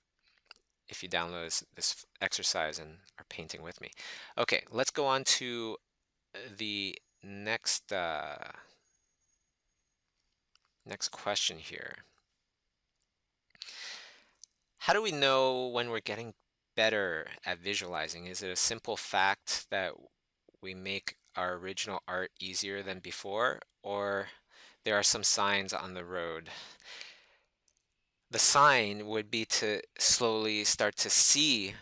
if you download this exercise and are painting with me. Okay, let's go on to the next question here. How do we know when we're getting better at visualizing? Is it a simple fact that we make our original art easier than before, or there are some signs on the road? The sign would be to slowly start to see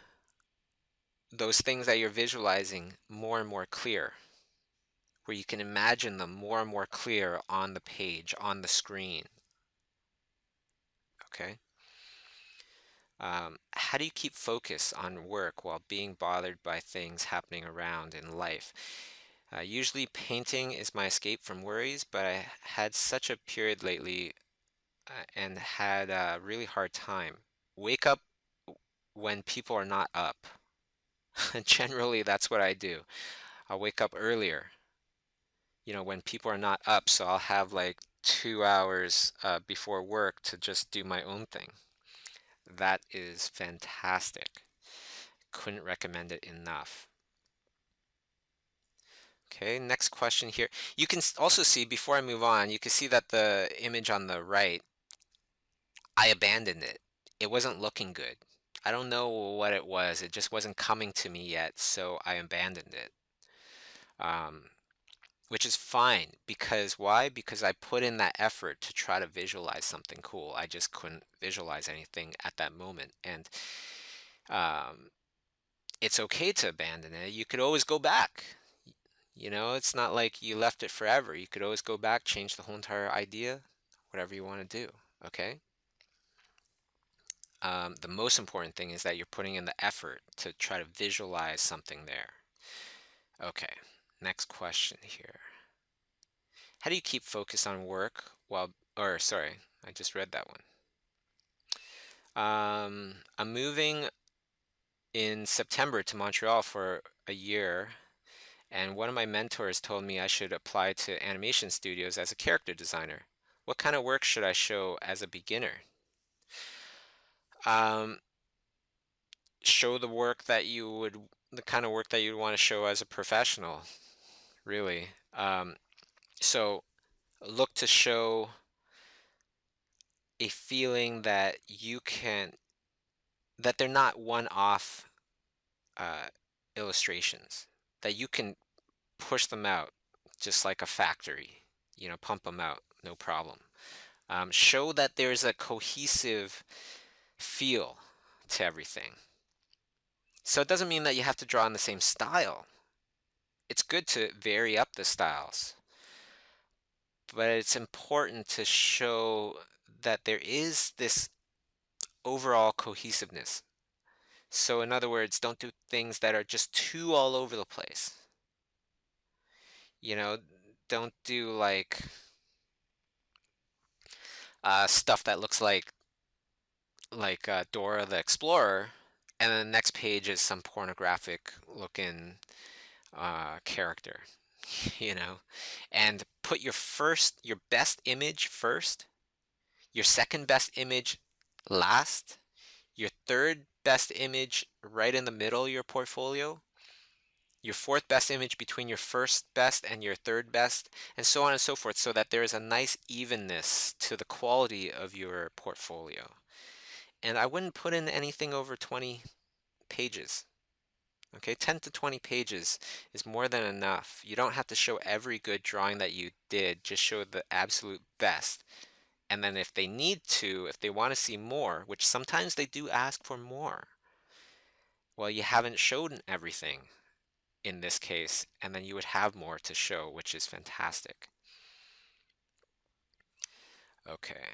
those things that you're visualizing more and more clear, where you can imagine them more and more clear on the page, on the screen. Okay? How do you keep focus on work while being bothered by things happening around in life? Usually painting is my escape from worries, but I had such a period lately and had a really hard time. Wake up when people are not up. Generally, that's what I do. I'll wake up earlier, when people are not up, so I'll have like 2 hours before work to just do my own thing. That is fantastic. Couldn't recommend it enough. Okay, next question here. You can also see, before I move on, you can see that the image on the right, I abandoned it. It wasn't looking good. I don't know what it was. It just wasn't coming to me yet, so I abandoned it. Um, which is fine because why? Because I put in that effort to try to visualize something cool. I just couldn't visualize anything at that moment. And um, it's okay to abandon it. You could always go back. It's not like you left it forever. You could always go back, change the whole entire idea, whatever you want to do. Okay? The most important thing is that you're putting in the effort to try to visualize something there. Okay, next question here. How do you keep focus on work or sorry, I just read that one. I'm moving in September to Montreal for a year, and one of my mentors told me I should apply to animation studios as a character designer. What kind of work should I show as a beginner? Um, Show the kind of work that you'd want to show as a professional, really. So look to show a feeling that they're not one-off uh, illustrations, that you can push them out just like a factory, pump them out, no problem. Show that there's a cohesive feel to everything. So it doesn't mean that you have to draw in the same style. It's good to vary up the styles, but it's important to show that there is this overall cohesiveness. So in other words, don't do things that are just too all over the place. You know, don't do like stuff that looks like Dora the Explorer, and then the next page is some pornographic looking character, you know, and put your best image first, your second best image last, your third best image right in the middle of your portfolio, your fourth best image between your first best and your third best, and so on and so forth, so that there is a nice evenness to the quality of your portfolio. And I wouldn't put in anything over 20 pages. Okay, 10 to 20 pages is more than enough. You don't have to show every good drawing that you did, just show the absolute best. And then if they want to see more, which sometimes they do ask for more, well, you haven't shown everything in this case, and then you would have more to show, which is fantastic. Okay.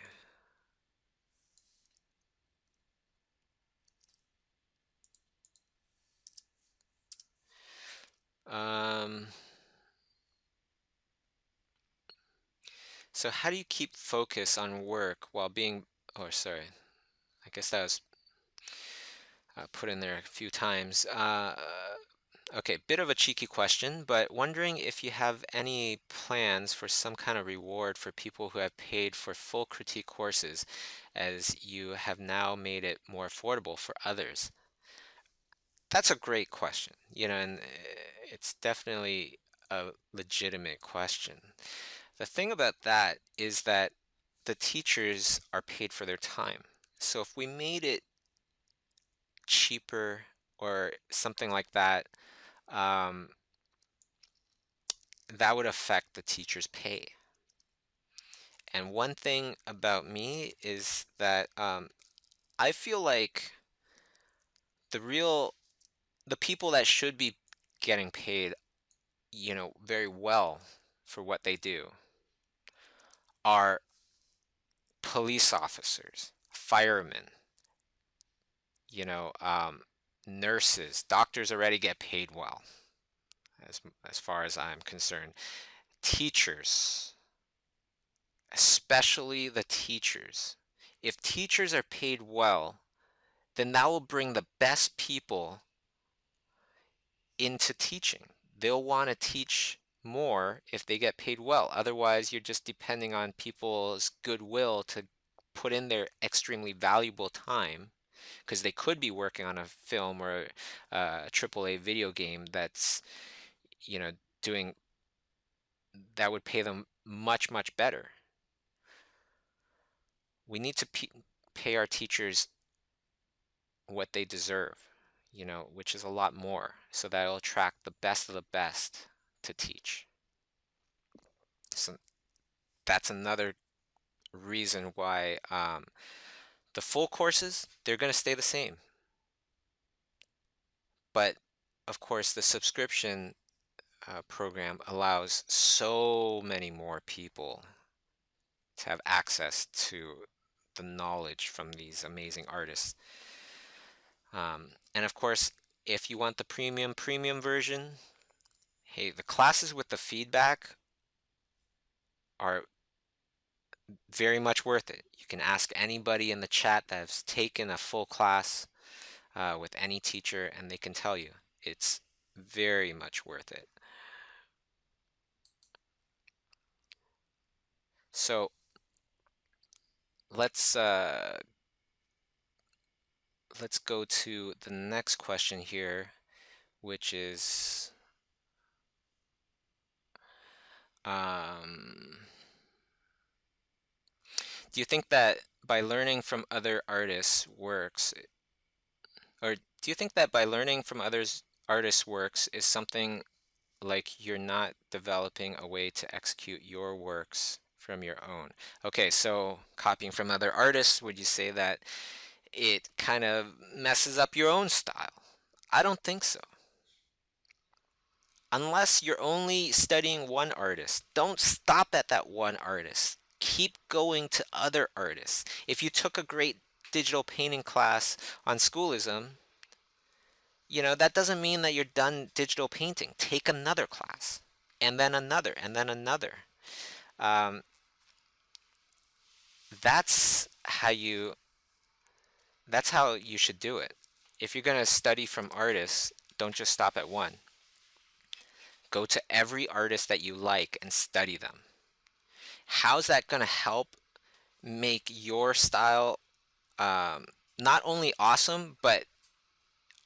Um, so how do you keep focus on work while being, oh, sorry, I guess that was put in there a few times. Okay, bit of a cheeky question, but wondering if you have any plans for some kind of reward for people who have paid for full critique courses, as you have now made it more affordable for others. That's a great question, and it's definitely a legitimate question. The thing about that is that the teachers are paid for their time. So if we made it cheaper or something like that, um, that would affect the teacher's pay. And one thing about me is that I feel like the real the people that should be getting paid, very well for what they do are police officers, firemen, you know, um, nurses, doctors already get paid well. as far as I'm concerned. Teachers, especially the teachers. If teachers are paid well, then that will bring the best people into teaching. They'll want to teach more if they get paid well. Otherwise, you're just depending on people's goodwill to put in their extremely valuable time because they could be working on a film or a AAA video game that's, you know, doing that would pay them much, much better. We need to pay our teachers what they deserve, which is a lot more, so that it'll attract the best of the best to teach. So that's another reason why the full courses, they're going to stay the same. But of course, the subscription program allows so many more people to have access to the knowledge from these amazing artists. And of course, if you want the premium version, hey, the classes with the feedback are very much worth it. You can ask anybody in the chat that has taken a full class with any teacher, and they can tell you it's very much worth it. So let's go to the next question here, which is do you think that by learning from other artists' works, or do you think that by learning from others' artists' works is something like you're not developing a way to execute your works from your own? Okay, so copying from other artists, would you say that it kind of messes up your own style? I don't think so. Unless you're only studying one artist, don't stop at that one artist. Keep going to other artists. If you took a great digital painting class on Schoolism, that doesn't mean that you're done digital painting. Take another class, and then another, and then another. Um, that's how you that's how you should do it. If you're going to study from artists, don't just stop at one. Go to every artist that you like and study them. How's that going to help make your style not only awesome, but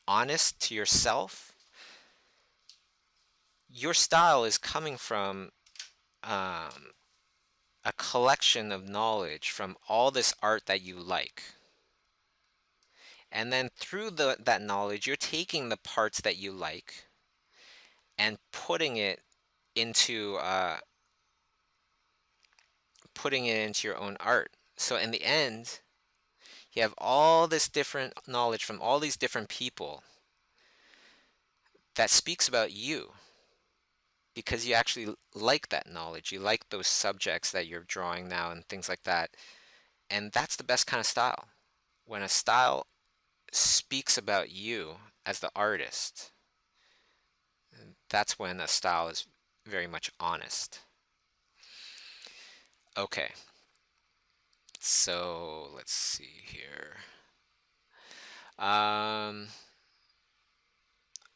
honest to yourself? Your style is coming from um, a collection of knowledge from all this art that you like. And then through that knowledge, you're taking the parts that you like and into putting it into your own art. So in the end, you have all this different knowledge from all these different people that speaks about you because you actually like that knowledge. You like those subjects that you're drawing now and things like that. And that's the best kind of style. When a style speaks about you as the artist, that's when a style is very much honest. Okay, so let's see here. I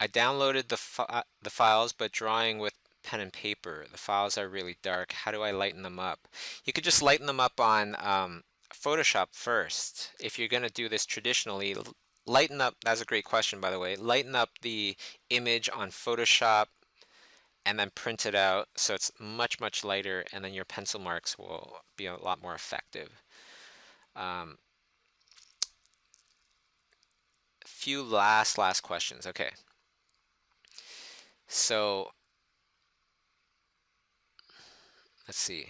downloaded the files, but drawing with pen and paper. The files are really dark. How do I lighten them up? You could just lighten them up on Photoshop first. If you're going to do this traditionally, lighten up, that's a great question, by the way. Lighten up the image on Photoshop and then print it out so it's much, much lighter, and then your pencil marks will be a lot more effective. Few last questions. Okay. So let's see.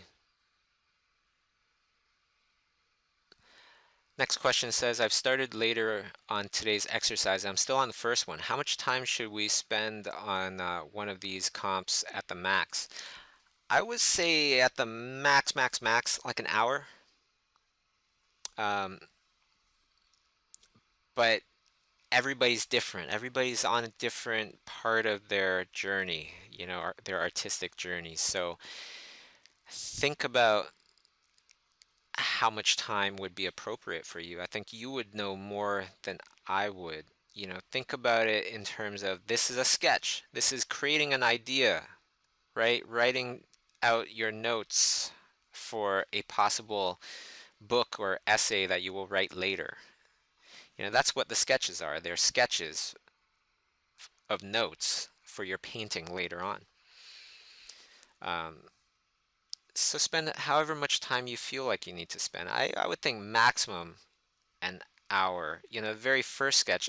Next question says, I've started later on today's exercise. I'm still on the first one. How much time should we spend on one of these comps at the max? I would say at the max, like an hour. But everybody's different. Everybody's on a different part of their journey, their artistic journey. So think about how much time would be appropriate for you. I think you would know more than I would. Think about it in terms of this is a sketch. This is creating an idea, right? Writing out your notes for a possible book or essay that you will write later. That's what the sketches are. They're sketches of notes for your painting later on. So spend however much time you feel like you need to spend. I would think maximum an hour. The very first sketch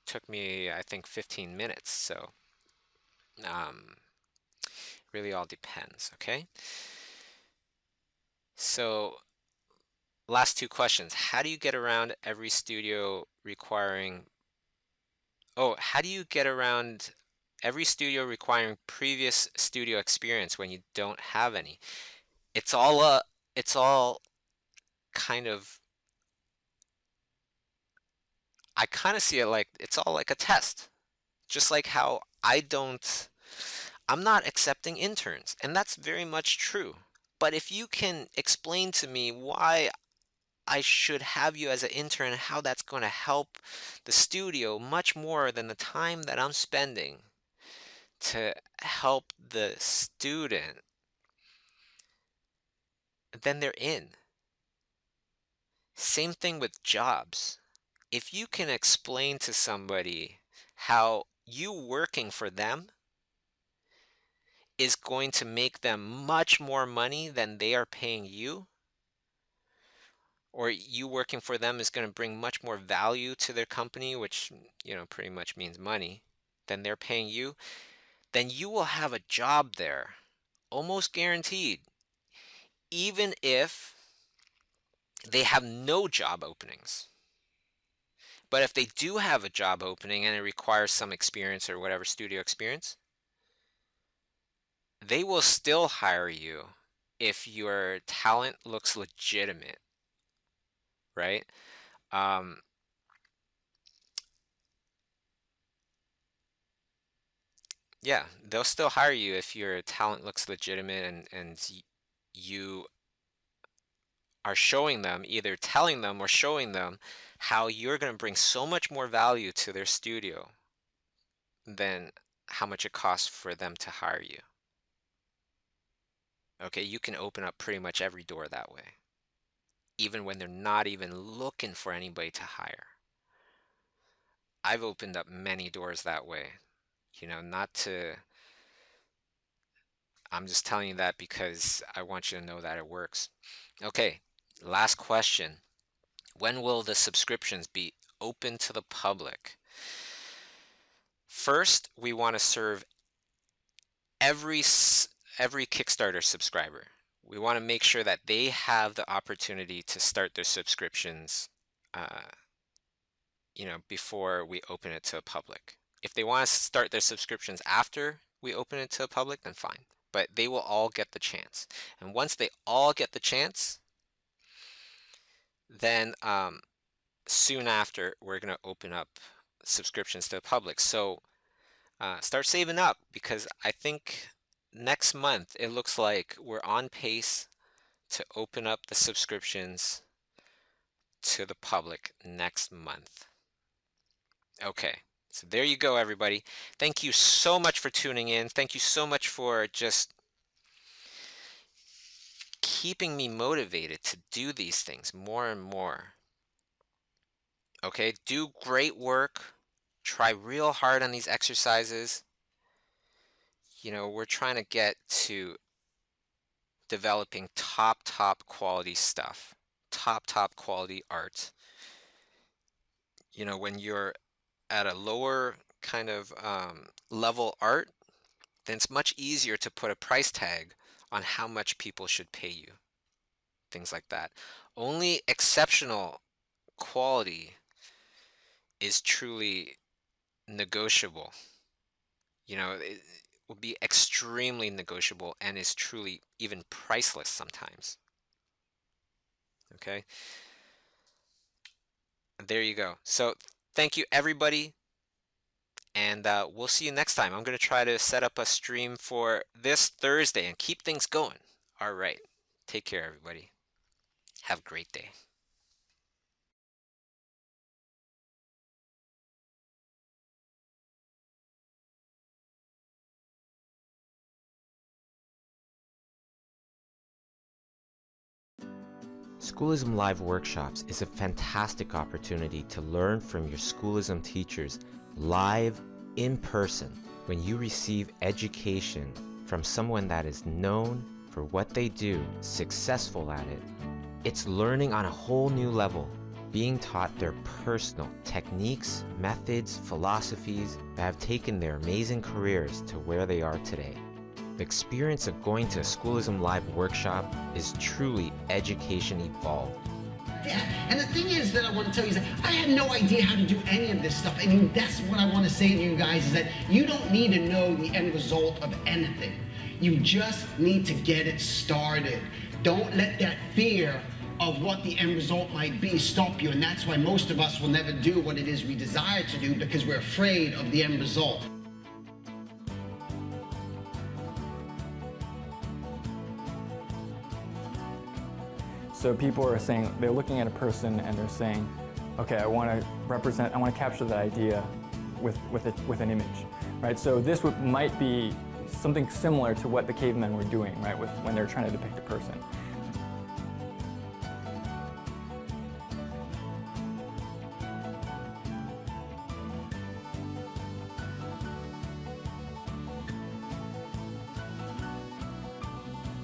took me, I think, 15 minutes. So um, really all depends, okay? So last two questions. How do you get around every studio requiring, oh, how do you get around every studio requiring previous studio experience when you don't have any? It's all it's all kind of, I kind of see it like it's all like a test. Just like how I'm not accepting interns, and that's very much true. But if you can explain to me why I should have you as an intern and how that's going to help the studio much more than the time that I'm spending to help the student, then they're in. Same thing with jobs. If you can explain to somebody how you working for them is going to make them much more money than they are paying you, or you working for them is going to bring much more value to their company, which, pretty much means money, than they're paying you, then you will have a job there, almost guaranteed, even if they have no job openings. But if they do have a job opening and it requires some experience or whatever studio experience, they will still hire you if your talent looks legitimate, right? Um, yeah, they'll still hire you if your talent looks legitimate and you are showing them, either telling them or showing them how you're going to bring so much more value to their studio than how much it costs for them to hire you. Okay, you can open up pretty much every door that way, even when they're not even looking for anybody to hire. I've opened up many doors that way, not to, I'm just telling you that because I want you to know that it works. Okay, last question. When will the subscriptions be open to the public? First, we want to serve every every Kickstarter subscriber. We want to make sure that they have the opportunity to start their subscriptions, uh, before we open it to the public. If they want to start their subscriptions after we open it to the public, then fine. But they will all get the chance. And once they all get the chance, then soon after, we're going to open up subscriptions to the public. So start saving up, because I think next month it looks like we're on pace to open up the subscriptions to the public next month. Okay, so there you go, everybody. Thank you so much for tuning in. Thank you so much for just keeping me motivated to do these things more and more. Okay, do great work. Try real hard on these exercises. We're trying to get to developing top quality stuff, top quality art. When you're at a lower kind of level art, then it's much easier to put a price tag on how much people should pay you, things like that. Only exceptional quality is truly negotiable. It will be extremely negotiable and is truly even priceless sometimes. Okay, there you go. So Thank you, everybody. And we'll see you next time. I'm going to try to set up a stream for this Thursday and keep things going. All right. Take care, everybody. Have a great day. Schoolism Live Workshops is a fantastic opportunity to learn from your Schoolism teachers live in person when you receive education from someone that is known for what they do, successful at it. It's learning on a whole new level, being taught their personal techniques, methods, philosophies that have taken their amazing careers to where they are today. The experience of going to a Schoolism Live workshop is truly education evolved. Yeah, and the thing is that I want to tell you is that I had no idea how to do any of this stuff. I mean, that's what I want to say to you guys, is that you don't need to know the end result of anything. You just need to get it started. Don't let that fear of what the end result might be stop you, and that's why most of us will never do what it is we desire to do, because we're afraid of the end result. So people are saying, they're looking at a person and they're saying, okay, I want to capture that idea with an image, right? So this might be something similar to what the cavemen were doing, right, when they're trying to depict a person.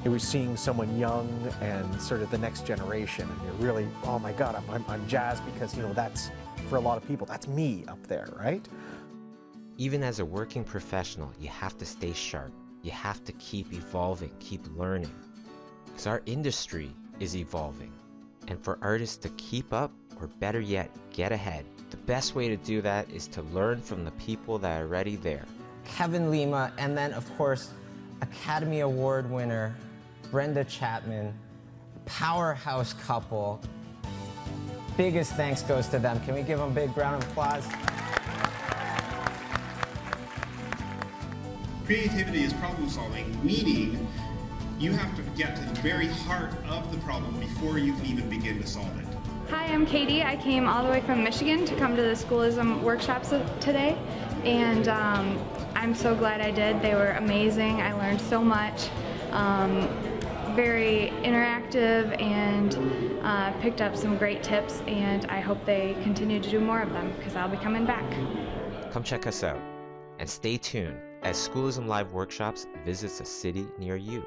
You're seeing someone young and sort of the next generation, and you're really, oh my God, I'm jazzed because, you know, that's, for a lot of people, that's me up there, right? Even as a working professional, you have to stay sharp. You have to keep evolving, keep learning. Because our industry is evolving. And for artists to keep up, or better yet, get ahead, the best way to do that is to learn from the people that are already there. Kevin Lima, and then of course, Academy Award winner, Brenda Chapman, powerhouse couple. Biggest thanks goes to them. Can we give them a big round of applause? Creativity is problem solving, meaning you have to get to the very heart of the problem before you can even begin to solve it. Hi, I'm Katie. I came all the way from Michigan to come to the Schoolism workshops today, and I'm so glad I did. They were amazing. I learned so much. Very interactive, and picked up some great tips, and I hope they continue to do more of them because I'll be coming back. Come check us out, and stay tuned as Schoolism Live Workshops visits a city near you.